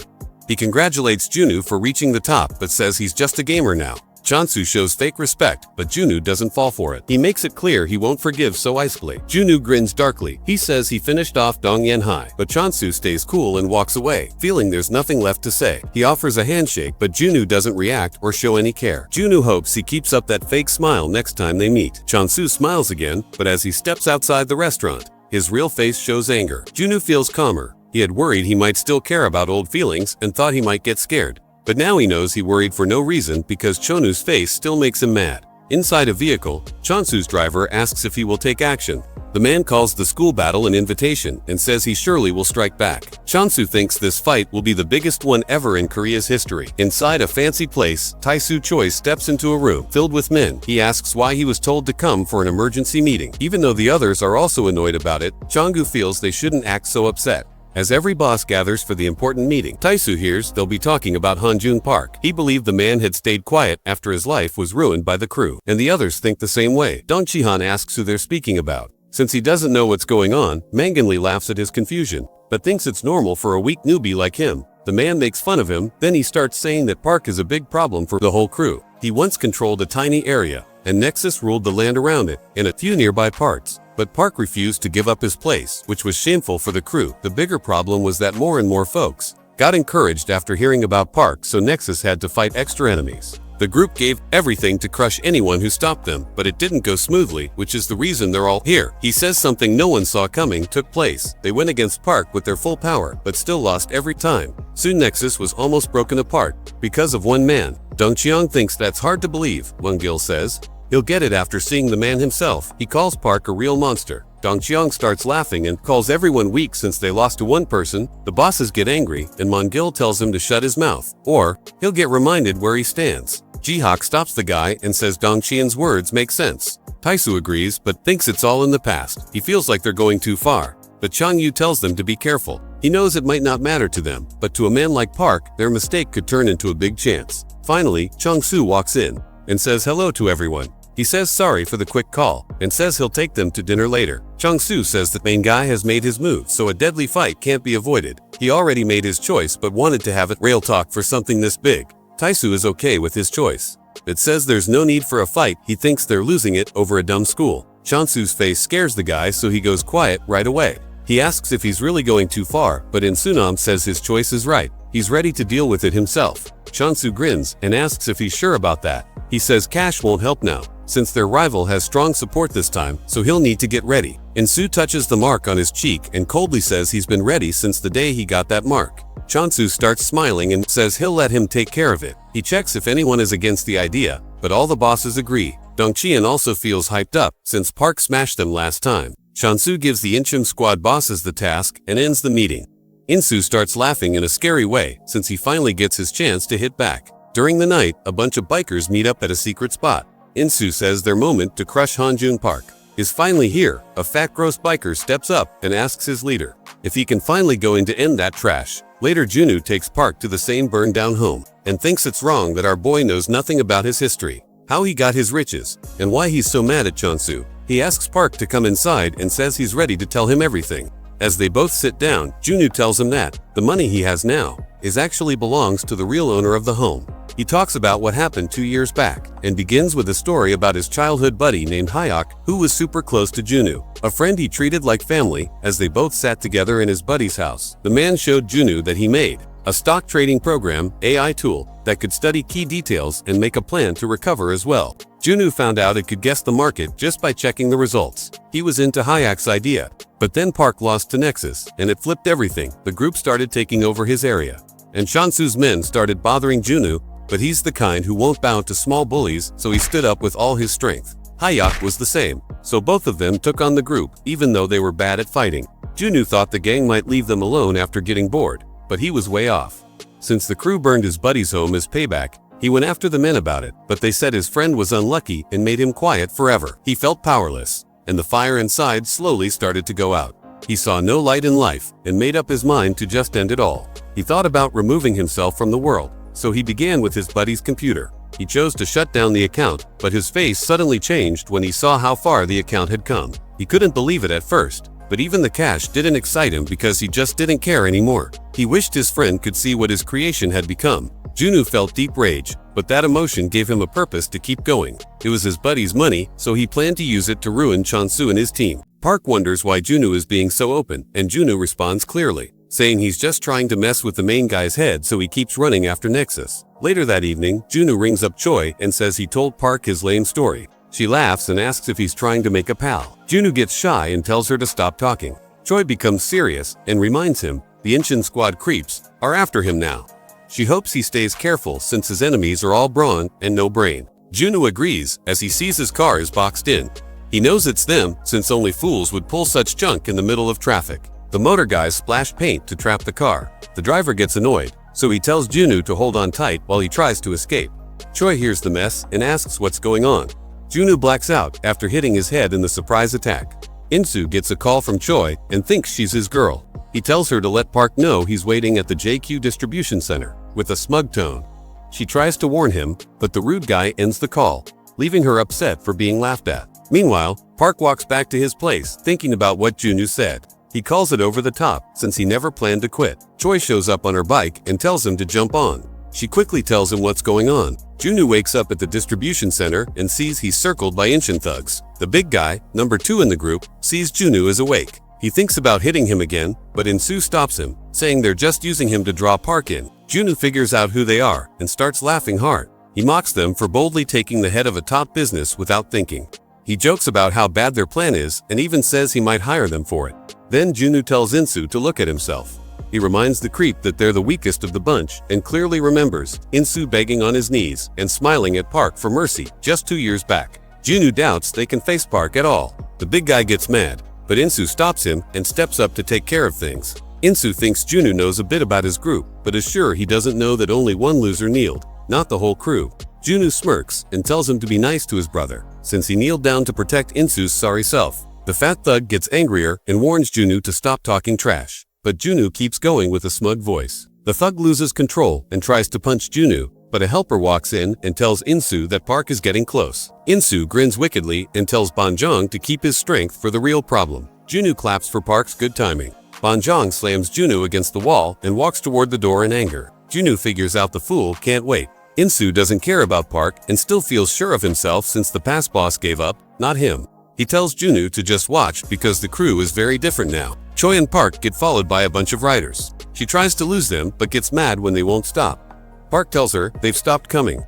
A: He congratulates Junu for reaching the top, but says he's just a gamer now. Chansu shows fake respect, but Junu doesn't fall for it. He makes it clear he won't forgive so icily. Junu grins darkly. He says he finished off Dong-yan high, but Chansu stays cool and walks away, feeling there's nothing left to say. He offers a handshake, but Junu doesn't react or show any care. Junu hopes he keeps up that fake smile next time they meet. Chansu smiles again, but as he steps outside the restaurant, his real face shows anger. Junu feels calmer. He had worried he might still care about old feelings and thought he might get scared. But now he knows he worried for no reason because Chonu's face still makes him mad. Inside a vehicle, Chansu's driver asks if he will take action. The man calls the school battle an invitation and says he surely will strike back. Chansu thinks this fight will be the biggest one ever in Korea's history. Inside a fancy place, Tae-soo Choi steps into a room filled with men. He asks why he was told to come for an emergency meeting. Even though the others are also annoyed about it, Changgu feels they shouldn't act so upset. As every boss gathers for the important meeting, Tae-soo hears they'll be talking about Hanjun Park. He believed the man had stayed quiet after his life was ruined by the crew, and the others think the same way. Dong Chi-han asks who they're speaking about. Since he doesn't know what's going on, Manganli laughs at his confusion, but thinks it's normal for a weak newbie like him. The man makes fun of him, then he starts saying that Park is a big problem for the whole crew. He once controlled a tiny area, and Nexus ruled the land around it, and a few nearby parts. But Park refused to give up his place, which was shameful for the crew. The bigger problem was that more and more folks got encouraged after hearing about Park, so Nexus had to fight extra enemies. The group gave everything to crush anyone who stopped them, but it didn't go smoothly, which is the reason they're all here. He says something no one saw coming took place. They went against Park with their full power, but still lost every time. Soon Nexus was almost broken apart because of one man. Dong Cheong thinks that's hard to believe, Won Gil says. He'll get it after seeing the man himself. He calls Park a real monster. Dong Cheong starts laughing and calls everyone weak since they lost to one person. The bosses get angry, and Mon-gil tells him to shut his mouth, or he'll get reminded where he stands. Jihak stops the guy and says Dong Qian's words make sense. Tae-soo agrees, but thinks it's all in the past. He feels like they're going too far. But Chang Yu tells them to be careful. He knows it might not matter to them, but to a man like Park, their mistake could turn into a big chance. Finally, Chang-soo walks in and says hello to everyone. He says sorry for the quick call and says he'll take them to dinner later. Chang-soo says the main guy has made his move, so a deadly fight can't be avoided. He already made his choice but wanted to have it real talk for something this big. Tae-soo is okay with his choice. It says there's no need for a fight. He thinks they're losing it over a dumb school. Chang-soo's face scares the guy, so he goes quiet right away. He asks if he's really going too far, but Insunam says his choice is right. He's ready to deal with it himself. Chansu grins and asks if he's sure about that. He says cash won't help now, since their rival has strong support this time, so he'll need to get ready. Insu touches the mark on his cheek and coldly says he's been ready since the day he got that mark. Chansu starts smiling and says he'll let him take care of it. He checks if anyone is against the idea, but all the bosses agree. Dongchian also feels hyped up since Park smashed them last time. Chansu gives the Incheon squad bosses the task and ends the meeting. Insu starts laughing in a scary way since he finally gets his chance to hit back. During the night, a bunch of bikers meet up at a secret spot. Insu says their moment to crush Hanjun Park is finally here. A fat gross biker steps up and asks his leader if he can finally go in to end that trash. Later, Junu takes Park to the same burned down home and thinks it's wrong that our boy knows nothing about his history, how he got his riches, and why he's so mad at Chansu. He asks Park to come inside and says he's ready to tell him everything. As they both sit down, Junu tells him that the money he has now actually belongs to the real owner of the home. He talks about what happened 2 years back and begins with a story about his childhood buddy named Hyok, who was super close to Junu, a friend he treated like family. As they both sat together in his buddy's house, the man showed Junu that he made a stock trading program AI tool that could study key details and make a plan to recover as well. Junu found out it could guess the market just by checking the results. He was into Hyak's idea, but then Park lost to Nexus and it flipped everything. The group started taking over his area, and Chansu's men started bothering Junu, but he's the kind who won't bow to small bullies, so he stood up with all his strength. Hyok was the same, so both of them took on the group, even though they were bad at fighting. Junu thought the gang might leave them alone after getting bored, but he was way off. Since the crew burned his buddy's home as payback, he went after the men about it, but they said his friend was unlucky and made him quiet forever. He felt powerless, and the fire inside slowly started to go out. He saw no light in life and made up his mind to just end it all. He thought about removing himself from the world, so he began with his buddy's computer. He chose to shut down the account, but his face suddenly changed when he saw how far the account had come. He couldn't believe it at first, but even the cash didn't excite him because he just didn't care anymore. He wished his friend could see what his creation had become. Junu felt deep rage, but that emotion gave him a purpose to keep going. It was his buddy's money, so he planned to use it to ruin Chansu and his team. Park wonders why Junu is being so open, and Junu responds clearly, saying he's just trying to mess with the main guy's head, so he keeps running after Nexus. Later that evening, Junu rings up Choi and says he told Park his lame story. She laughs and asks if he's trying to make a pal. Junu gets shy and tells her to stop talking. Choi becomes serious and reminds him the Incheon squad creeps are after him now. She hopes he stays careful since his enemies are all brawn and no brain. Junu agrees as he sees his car is boxed in. He knows it's them since only fools would pull such junk in the middle of traffic. The motor guys splash paint to trap the car. The driver gets annoyed, so he tells Junu to hold on tight while he tries to escape. Choi hears the mess and asks what's going on. Junu blacks out after hitting his head in the surprise attack. Insu gets a call from Choi and thinks she's his girl. He tells her to let Park know he's waiting at the JQ distribution center with a smug tone. She tries to warn him, but the rude guy ends the call, leaving her upset for being laughed at. Meanwhile, Park walks back to his place thinking about what Junu said. He calls it over the top since he never planned to quit. Choi shows up on her bike and tells him to jump on. She quickly tells him what's going on. Junu wakes up at the distribution center and sees he's circled by Incheon thugs. The big guy, number 2 in the group, sees Junu is awake. He thinks about hitting him again, but Insu stops him, saying they're just using him to draw Park in. Junu figures out who they are and starts laughing hard. He mocks them for boldly taking the head of a top business without thinking. He jokes about how bad their plan is and even says he might hire them for it. Then Junu tells Insu to look at himself. He reminds the creep that they're the weakest of the bunch and clearly remembers Insu begging on his knees and smiling at Park for mercy just 2 years back. Junu doubts they can face Park at all. The big guy gets mad, but Insu stops him and steps up to take care of things. Insu thinks Junu knows a bit about his group, but is sure he doesn't know that only one loser kneeled, not the whole crew. Junu smirks and tells him to be nice to his brother, since he kneeled down to protect Insu's sorry self. The fat thug gets angrier and warns Junu to stop talking trash, but Junu keeps going with a smug voice. The thug loses control and tries to punch Junu, but a helper walks in and tells Insu that Park is getting close. Insu grins wickedly and tells Banjong to keep his strength for the real problem. Junu claps for Park's good timing. Banjong slams Junu against the wall and walks toward the door in anger. Junu figures out the fool can't wait. Insu doesn't care about Park and still feels sure of himself since the past boss gave up, not him. He tells Junwoo to just watch because the crew is very different now. Choi and Park get followed by a bunch of riders. She tries to lose them but gets mad when they won't stop. Park tells her they've stopped coming.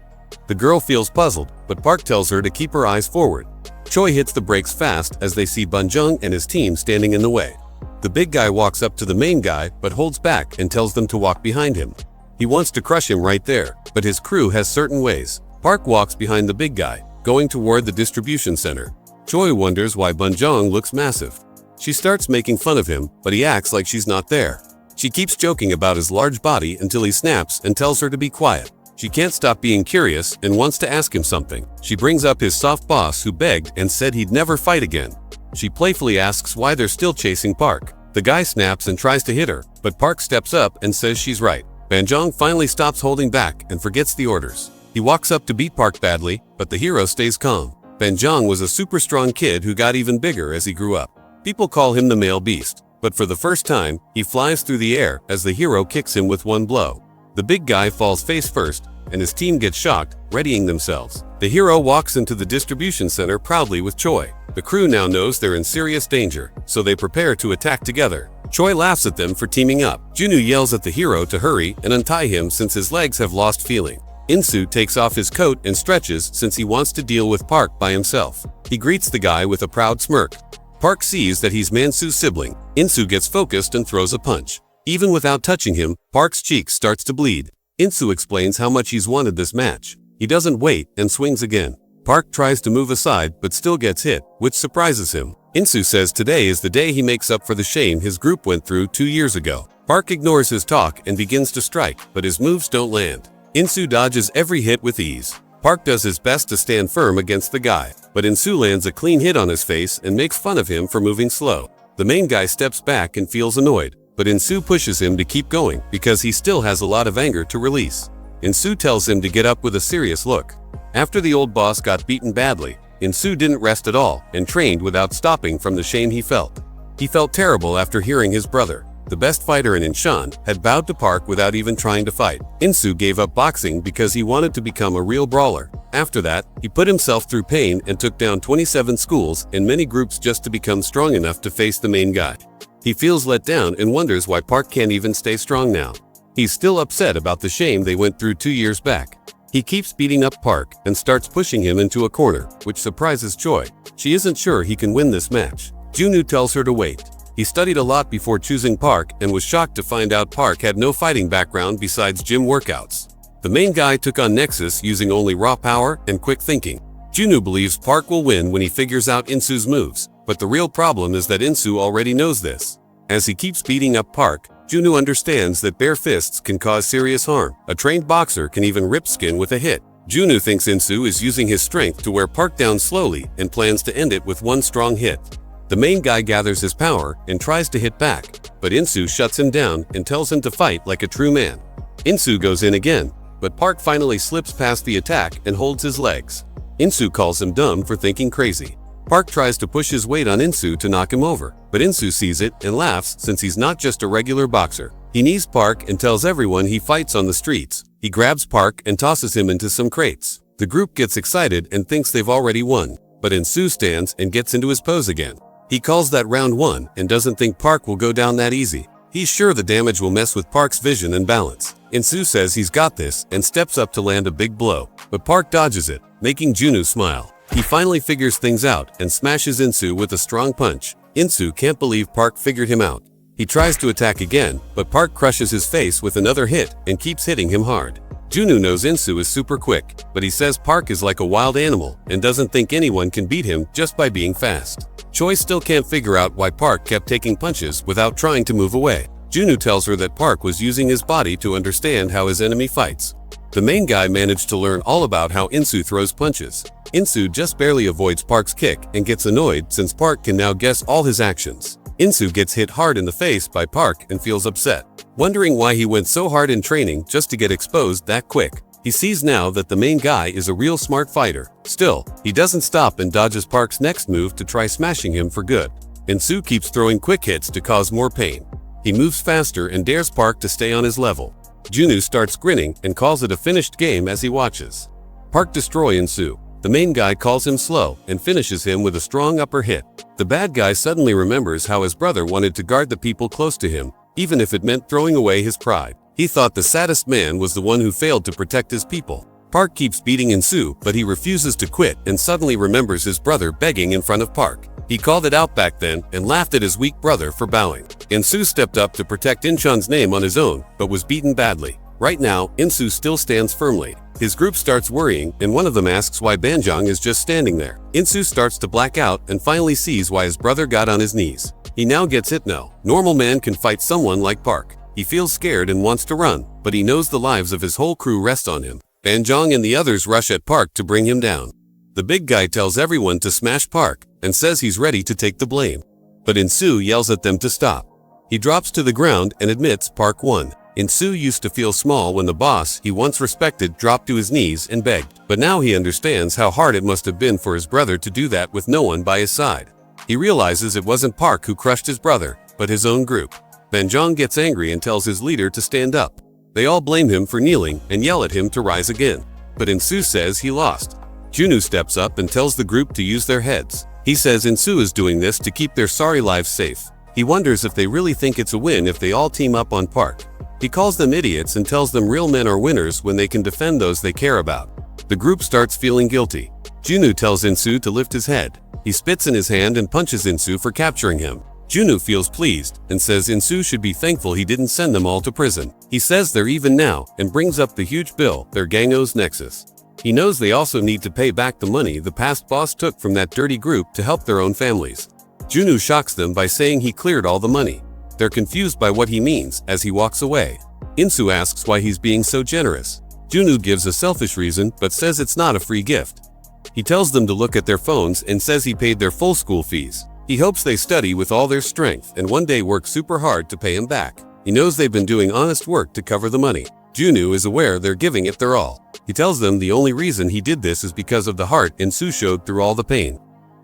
A: The girl feels puzzled, but Park tells her to keep her eyes forward. Choi hits the brakes fast as they see Bunjung and his team standing in the way. The big guy walks up to the main guy but holds back and tells them to walk behind him. He wants to crush him right there, but his crew has certain ways. Park walks behind the big guy, going toward the distribution center. Choi wonders why Bunjung looks massive. She starts making fun of him, but he acts like she's not there. She keeps joking about his large body until he snaps and tells her to be quiet. She can't stop being curious and wants to ask him something. She brings up his soft boss who begged and said he'd never fight again. She playfully asks why they're still chasing Park. The guy snaps and tries to hit her, but Park steps up and says she's right. Bunjung finally stops holding back and forgets the orders. He walks up to beat Park badly, but the hero stays calm. Bunjung was a super strong kid who got even bigger as he grew up. People call him the male beast, but for the first time, he flies through the air as the hero kicks him with one blow. The big guy falls face first, and his team gets shocked, readying themselves. The hero walks into the distribution center proudly with Choi. The crew now knows they're in serious danger, so they prepare to attack together. Choi laughs at them for teaming up. Junwoo yells at the hero to hurry and untie him since his legs have lost feeling. Insu takes off his coat and stretches since he wants to deal with Park by himself. He greets the guy with a proud smirk. Park sees that he's Mansu's sibling. Insu gets focused and throws a punch. Even without touching him, Park's cheek starts to bleed. Insu explains how much he's wanted this match. He doesn't wait and swings again. Park tries to move aside but still gets hit, which surprises him. Insu says today is the day he makes up for the shame his group went through 2 years ago. Park ignores his talk and begins to strike, but his moves don't land. Insu dodges every hit with ease. Park does his best to stand firm against the guy, but Insu lands a clean hit on his face and makes fun of him for moving slow. The main guy steps back and feels annoyed, but Insu pushes him to keep going because he still has a lot of anger to release. Insu tells him to get up with a serious look. After the old boss got beaten badly, Insu didn't rest at all and trained without stopping from the shame he felt. He felt terrible after hearing his brother, the best fighter in Inshan, had bowed to Park without even trying to fight. Insu gave up boxing because he wanted to become a real brawler. After that, he put himself through pain and took down 27 schools and many groups just to become strong enough to face the main guy. He feels let down and wonders why Park can't even stay strong now. He's still upset about the shame they went through 2 years back. He keeps beating up Park and starts pushing him into a corner, which surprises Choi. She isn't sure he can win this match. Junwoo tells her to wait. He studied a lot before choosing Park and was shocked to find out Park had no fighting background besides gym workouts. The main guy took on Nexus using only raw power and quick thinking. Junwoo believes Park will win when he figures out Insu's moves, but the real problem is that Insu already knows this. As he keeps beating up Park, Junwoo understands that bare fists can cause serious harm. A trained boxer can even rip skin with a hit. Junwoo thinks Insu is using his strength to wear Park down slowly and plans to end it with one strong hit. The main guy gathers his power and tries to hit back, but Insu shuts him down and tells him to fight like a true man. Insu goes in again, but Park finally slips past the attack and holds his legs. Insu calls him dumb for thinking crazy. Park tries to push his weight on Insu to knock him over, but Insu sees it and laughs since he's not just a regular boxer. He knees Park and tells everyone he fights on the streets. He grabs Park and tosses him into some crates. The group gets excited and thinks they've already won, but Insu stands and gets into his pose again. He calls that round 1 and doesn't think Park will go down that easy. He's sure the damage will mess with Park's vision and balance. Insu says he's got this and steps up to land a big blow, but Park dodges it, making Junwoo smile. He finally figures things out and smashes Insu with a strong punch. Insu can't believe Park figured him out. He tries to attack again, but Park crushes his face with another hit and keeps hitting him hard. Junwoo knows Insu is super quick, but he says Park is like a wild animal and doesn't think anyone can beat him just by being fast. Choi still can't figure out why Park kept taking punches without trying to move away. Junwoo tells her that Park was using his body to understand how his enemy fights. The main guy managed to learn all about how Insu throws punches. Insu just barely avoids Park's kick and gets annoyed since Park can now guess all his actions. Insu gets hit hard in the face by Park and feels upset, wondering why he went so hard in training just to get exposed that quick. He sees now that the main guy is a real smart fighter. Still, he doesn't stop and dodges Park's next move to try smashing him for good. Insu keeps throwing quick hits to cause more pain. He moves faster and dares Park to stay on his level. Junwoo starts grinning and calls it a finished game as he watches. Park destroys Insu. The main guy calls him slow and finishes him with a strong upper hit. The bad guy suddenly remembers how his brother wanted to guard the people close to him, even if it meant throwing away his pride. He thought the saddest man was the one who failed to protect his people. Park keeps beating In-soo, but he refuses to quit and suddenly remembers his brother begging in front of Park. He called it out back then and laughed at his weak brother for bowing. In-soo stepped up to protect In-chun's name on his own, but was beaten badly. Right now, In-soo still stands firmly. His group starts worrying, and one of them asks why Banjong is just standing there. In-soo starts to black out and finally sees why his brother got on his knees. He now gets it. No normal man can fight someone like Park. He feels scared and wants to run, but he knows the lives of his whole crew rest on him. Banjong and the others rush at Park to bring him down. The big guy tells everyone to smash Park and says he's ready to take the blame. But In-soo yells at them to stop. He drops to the ground and admits Park won. In-soo used to feel small when the boss he once respected dropped to his knees and begged. But now he understands how hard it must have been for his brother to do that with no one by his side. He realizes it wasn't Park who crushed his brother, but his own group. Banjong gets angry and tells his leader to stand up. They all blame him for kneeling and yell at him to rise again. But In-soo says he lost. Junwoo steps up and tells the group to use their heads. He says In-soo is doing this to keep their sorry lives safe. He wonders if they really think it's a win if they all team up on Park. He calls them idiots and tells them real men are winners when they can defend those they care about. The group starts feeling guilty. Junwoo tells In-soo to lift his head. He spits in his hand and punches In-soo for capturing him. Junwoo feels pleased and says In-soo should be thankful he didn't send them all to prison. He says they're even now and brings up the huge bill their gang owes Nexus. He knows they also need to pay back the money the past boss took from that dirty group to help their own families. Junwoo shocks them by saying he cleared all the money. They're confused by what he means as he walks away. In-soo asks why he's being so generous. Junwoo gives a selfish reason but says it's not a free gift. He tells them to look at their phones and says he paid their full school fees. He hopes they study with all their strength and one day work super hard to pay him back. He knows they've been doing honest work to cover the money. Junwoo is aware they're giving it their all. He tells them the only reason he did this is because of the heart In-soo showed through all the pain.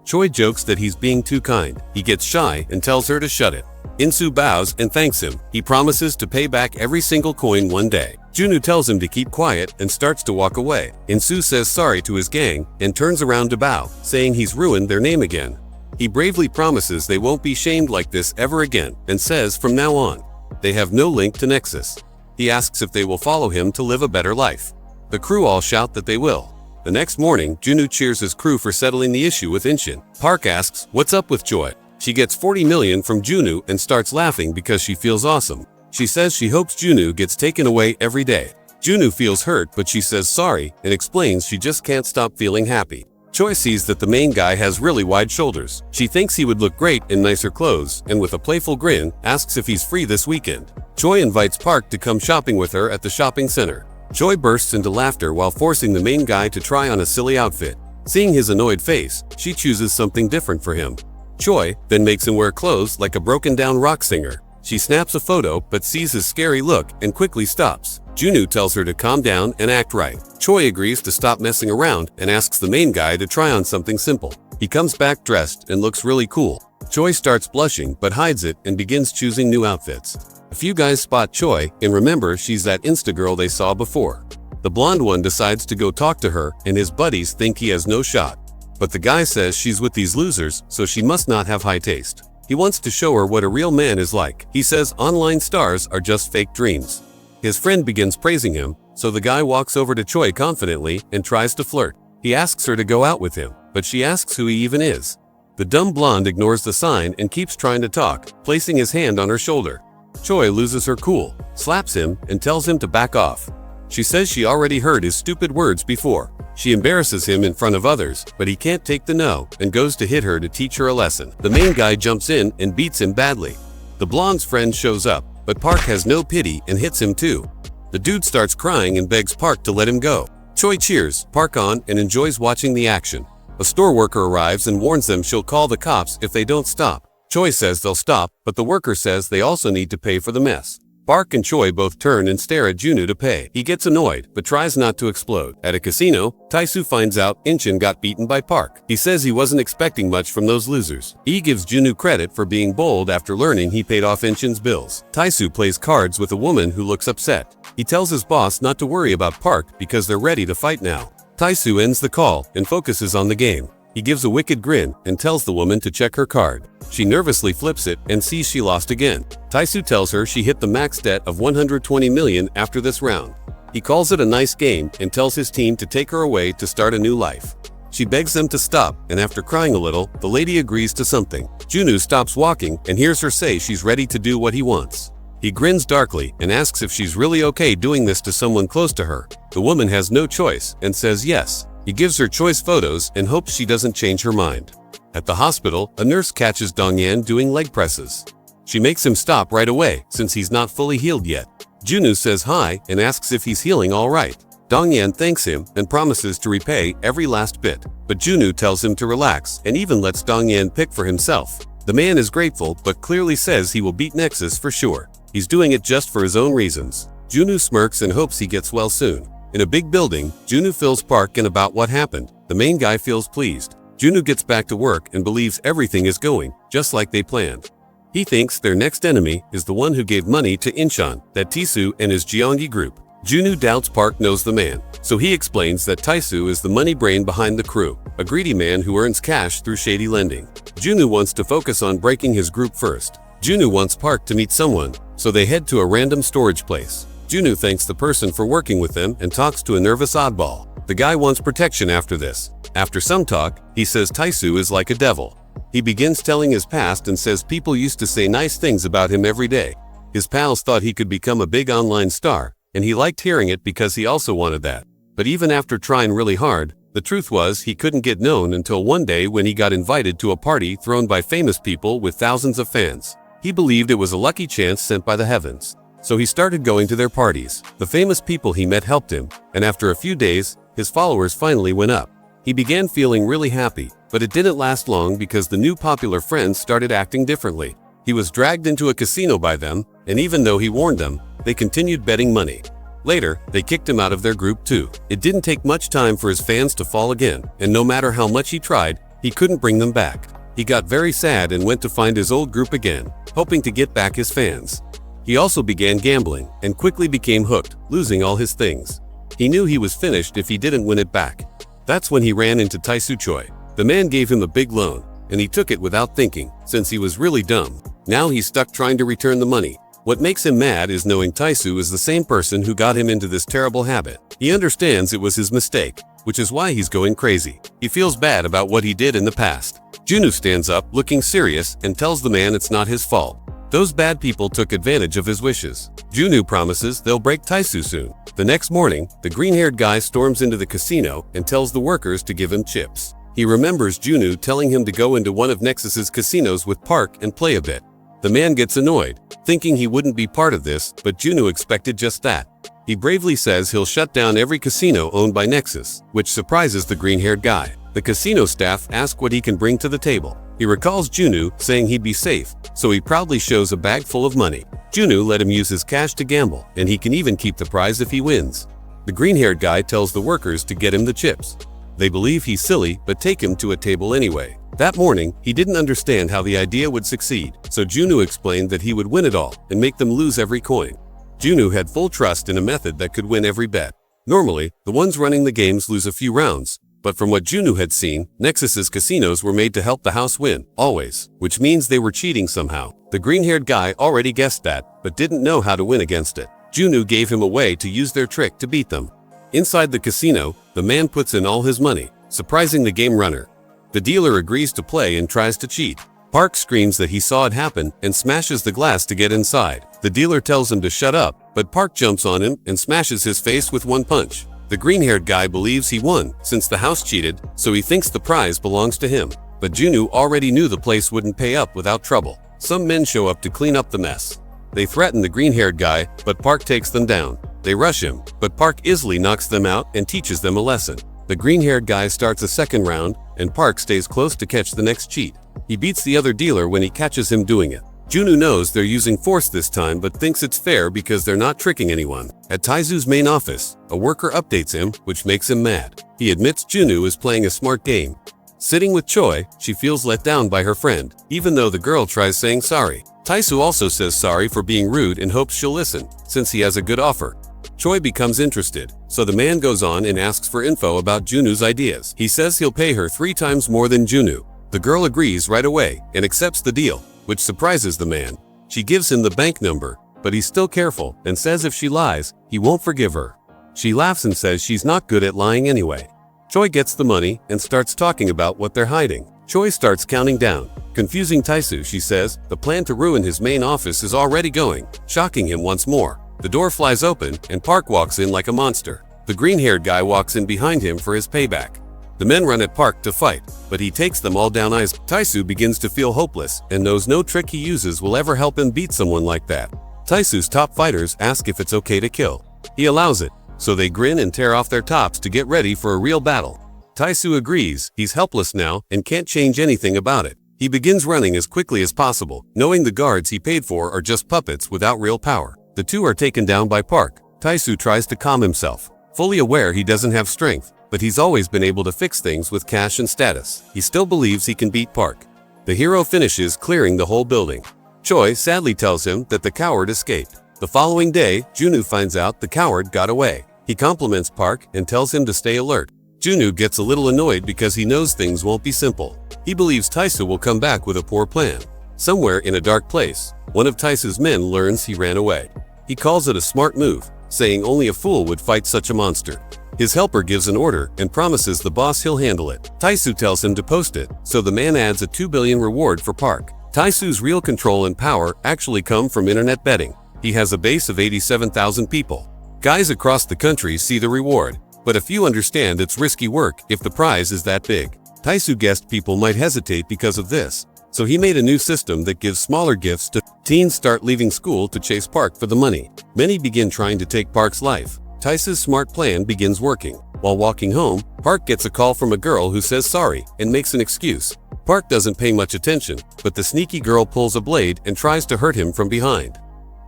A: Choi jokes that he's being too kind. He gets shy and tells her to shut it. In-soo bows and thanks him. He promises to pay back every single coin one day. Junwoo tells him to keep quiet and starts to walk away. In-soo says sorry to his gang and turns around to bow, saying he's ruined their name again. He bravely promises they won't be shamed like this ever again and says from now on, they have no link to Nexus. He asks if they will follow him to live a better life. The crew all shout that they will. The next morning, Junwoo cheers his crew for settling the issue with In-shin. Park asks, what's up with Choi? She gets 40 million from Junwoo and starts laughing because she feels awesome. She says she hopes Junwoo gets taken away every day. Junwoo feels hurt, but she says sorry and explains she just can't stop feeling happy. Choi sees that the main guy has really wide shoulders. She thinks he would look great in nicer clothes and with a playful grin, asks if he's free this weekend. Choi invites Park to come shopping with her at the shopping center. Choi bursts into laughter while forcing the main guy to try on a silly outfit. Seeing his annoyed face, she chooses something different for him. Choi then makes him wear clothes like a broken-down rock singer. She snaps a photo but sees his scary look and quickly stops. Junwoo tells her to calm down and act right. Choi agrees to stop messing around and asks the main guy to try on something simple. He comes back dressed and looks really cool. Choi starts blushing but hides it and begins choosing new outfits. A few guys spot Choi and remember she's that Insta girl they saw before. The blonde one decides to go talk to her and his buddies think he has no shot. But the guy says she's with these losers, so she must not have high taste. He wants to show her what a real man is like. He says online stars are just fake dreams. His friend begins praising him, so the guy walks over to Choi confidently and tries to flirt. He asks her to go out with him, but she asks who he even is. The dumb blonde ignores the sign and keeps trying to talk, placing his hand on her shoulder. Choi loses her cool, slaps him, and tells him to back off. She says she already heard his stupid words before. She embarrasses him in front of others, but he can't take the no and goes to hit her to teach her a lesson. The main guy jumps in and beats him badly. The blonde's friend shows up, but Park has no pity and hits him too. The dude starts crying and begs Park to let him go. Choi cheers Park on and enjoys watching the action. A store worker arrives and warns them she'll call the cops if they don't stop. Choi says they'll stop, but the worker says they also need to pay for the mess. Park and Choi both turn and stare at Junwoo to pay. He gets annoyed, but tries not to explode. At a casino, Tae-soo finds out In-shin got beaten by Park. He says he wasn't expecting much from those losers. He gives Junwoo credit for being bold after learning he paid off In-shin's bills. Tae-soo plays cards with a woman who looks upset. He tells his boss not to worry about Park because they're ready to fight now. Taisu ends the call and focuses on the game. He gives a wicked grin and tells the woman to check her card. She nervously flips it and sees she lost again. Taisu tells her she hit the max debt of 120 million after this round. He calls it a nice game and tells his team to take her away to start a new life. She begs them to stop, and after crying a little, the lady agrees to something. Junwoo stops walking and hears her say she's ready to do what he wants. He grins darkly and asks if she's really okay doing this to someone close to her. The woman has no choice and says yes. He gives her choice photos and hopes she doesn't change her mind. At the hospital, a nurse catches Dongyan doing leg presses. She makes him stop right away since he's not fully healed yet. Junwoo says hi and asks if he's healing all right. Dongyan thanks him and promises to repay every last bit, but Junwoo tells him to relax and even lets Dongyan pick for himself. The man is grateful but clearly says he will beat Nexus for sure. He's doing it just for his own reasons. Junwoo smirks and hopes he gets well soon. In a big building, Junwoo fills Park in about what happened. The main guy feels pleased. Junwoo gets back to work and believes everything is going just like they planned. He thinks their next enemy is the one who gave money to Incheon, that Taisu and his Jeongi group. Junwoo doubts Park knows the man, so he explains that Taisu is the money brain behind the crew, a greedy man who earns cash through shady lending. Junwoo wants to focus on breaking his group first. Junwoo wants Park to meet someone, so they head to a random storage place. Junwoo thanks the person for working with them and talks to a nervous oddball. The guy wants protection after this. After some talk, he says Taisu is like a devil. He begins telling his past and says people used to say nice things about him every day. His pals thought he could become a big online star, and he liked hearing it because he also wanted that. But even after trying really hard, the truth was he couldn't get known until one day when he got invited to a party thrown by famous people with thousands of fans. He believed it was a lucky chance sent by the heavens. So he started going to their parties. The famous people he met helped him, and after a few days, his followers finally went up. He began feeling really happy, but it didn't last long because the new popular friends started acting differently. He was dragged into a casino by them, and even though he warned them, they continued betting money. Later, they kicked him out of their group too. It didn't take much time for his fans to fall again, and no matter how much he tried, he couldn't bring them back. He got very sad and went to find his old group again, hoping to get back his fans. He also began gambling and quickly became hooked, losing all his things. He knew he was finished if he didn't win it back. That's when he ran into Taisu Choi. The man gave him a big loan, and he took it without thinking, since he was really dumb. Now he's stuck trying to return the money. What makes him mad is knowing Taisu is the same person who got him into this terrible habit. He understands it was his mistake, which is why he's going crazy. He feels bad about what he did in the past. Junwoo stands up, looking serious, and tells the man it's not his fault. Those bad people took advantage of his wishes. Junwoo promises they'll break Taisu soon. The next morning, the green-haired guy storms into the casino and tells the workers to give him chips. He remembers Junwoo telling him to go into one of Nexus's casinos with Park and play a bit. The man gets annoyed, thinking he wouldn't be part of this, but Junwoo expected just that. He bravely says he'll shut down every casino owned by Nexus, which surprises the green-haired guy. The casino staff ask what he can bring to the table. He recalls Junwoo saying he'd be safe, so he proudly shows a bag full of money. Junwoo let him use his cash to gamble, and he can even keep the prize if he wins. The green-haired guy tells the workers to get him the chips. They believe he's silly, but take him to a table anyway. That morning, he didn't understand how the idea would succeed, so Junwoo explained that he would win it all and make them lose every coin. Junwoo had full trust in a method that could win every bet. Normally, the ones running the games lose a few rounds, but from what Junwoo had seen, Nexus's casinos were made to help the house win, always, which means they were cheating somehow. The green-haired guy already guessed that, but didn't know how to win against it. Junwoo gave him a way to use their trick to beat them. Inside the casino, the man puts in all his money, surprising the game runner. The dealer agrees to play and tries to cheat. Park screams that he saw it happen and smashes the glass to get inside. The dealer tells him to shut up, but Park jumps on him and smashes his face with one punch. The green-haired guy believes he won since the house cheated, so he thinks the prize belongs to him. But Junwoo already knew the place wouldn't pay up without trouble. Some men show up to clean up the mess. They threaten the green-haired guy, but Park takes them down. They rush him, but Park easily knocks them out and teaches them a lesson. The green-haired guy starts a second round, and Park stays close to catch the next cheat. He beats the other dealer when he catches him doing it. Junwoo knows they're using force this time but thinks it's fair because they're not tricking anyone. At Taisu's main office, a worker updates him, which makes him mad. He admits Junwoo is playing a smart game. Sitting with Choi, she feels let down by her friend, even though the girl tries saying sorry. Taisu also says sorry for being rude and hopes she'll listen, since he has a good offer. Choi becomes interested, So the man goes on and asks for info about Junu's ideas. He says he'll pay her 3 times more than Junu. The girl agrees right away and accepts the deal, which surprises the man. She gives him the bank number, but he's still careful and says if she lies, he won't forgive her. She laughs and says she's not good at lying anyway. Choi gets the money and starts talking about what they're hiding. Choi starts counting down. Confusing Taisu, she says the plan to ruin his main office is already going, shocking him once more. The door flies open and Park walks in like a monster. The green-haired guy walks in behind him for his payback. The men run at Park to fight, but he takes them all down easily. Taisu begins to feel hopeless and knows no trick he uses will ever help him beat someone like that. Taisu's top fighters ask if it's okay to kill. He allows it, so they grin and tear off their tops to get ready for a real battle. Taisu agrees, he's helpless now and can't change anything about it. He begins running as quickly as possible, knowing the guards he paid for are just puppets without real power. The two are taken down by Park. Taisu tries to calm himself, fully aware he doesn't have strength, but he's always been able to fix things with cash and status. He still believes he can beat Park. The hero finishes clearing the whole building. Choi sadly tells him that the coward escaped. The following day, Junu finds out the coward got away. He compliments Park and tells him to stay alert. Junu gets a little annoyed because he knows things won't be simple. He believes Taisu will come back with a poor plan. Somewhere in a dark place, one of Taisu's men learns he ran away. He calls it a smart move, saying only a fool would fight such a monster. His helper gives an order and promises the boss he'll handle it. Taisu tells him to post it, so the man adds a 2 billion reward for Park. Taisu's real control and power actually come from internet betting. He has a base of 87,000 people. Guys across the country see the reward, but a few understand it's risky work if the prize is that big. Taisu guessed people might hesitate because of this, so he made a new system that gives smaller gifts to teens. Start leaving school to chase Park for the money. Many begin trying to take Park's life. Taisu's smart plan begins working. While walking home, Park gets a call from a girl who says sorry and makes an excuse. Park doesn't pay much attention, but the sneaky girl pulls a blade and tries to hurt him from behind.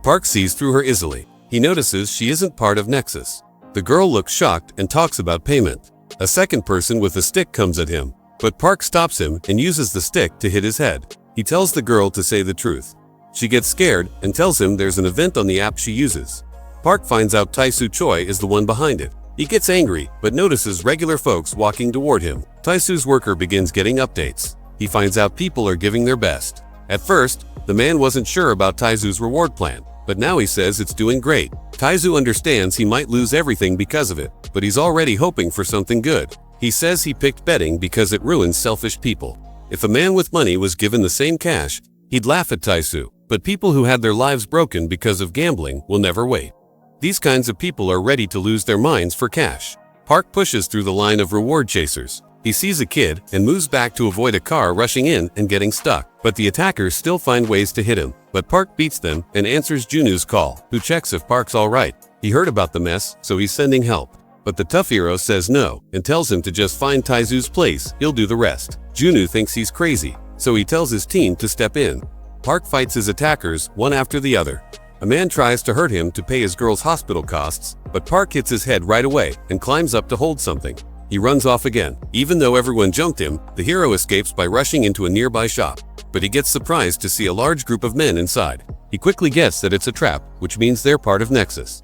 A: Park sees through her easily. He notices she isn't part of Nexus. The girl looks shocked and talks about payment. A second person with a stick comes at him, but Park stops him and uses the stick to hit his head. He tells the girl to say the truth. She gets scared and tells him there's an event on the app she uses. Park finds out Taisu Choi is the one behind it. He gets angry, but notices regular folks walking toward him. Taisu's worker begins getting updates. He finds out people are giving their best. At first, the man wasn't sure about Taisu's reward plan, but now he says it's doing great. Taisu understands he might lose everything because of it, but he's already hoping for something good. He says he picked betting because it ruins selfish people. If a man with money was given the same cash, he'd laugh at Taisu, but people who had their lives broken because of gambling will never wait. These kinds of people are ready to lose their minds for cash. Park pushes through the line of reward chasers. He sees a kid and moves back to avoid a car rushing in and getting stuck, but the attackers still find ways to hit him. But Park beats them and answers Junu's call, who checks if Park's alright. He heard about the mess, so he's sending help. But the tough hero says no and tells him to just find Taisu's place, he'll do the rest. Junu thinks he's crazy, so he tells his team to step in. Park fights his attackers one after the other. A man tries to hurt him to pay his girl's hospital costs, but Park hits his head right away and climbs up to hold something. He runs off again. Even though everyone jumped him, the hero escapes by rushing into a nearby shop. But he gets surprised to see a large group of men inside. He quickly gets that it's a trap, which means they're part of Nexus.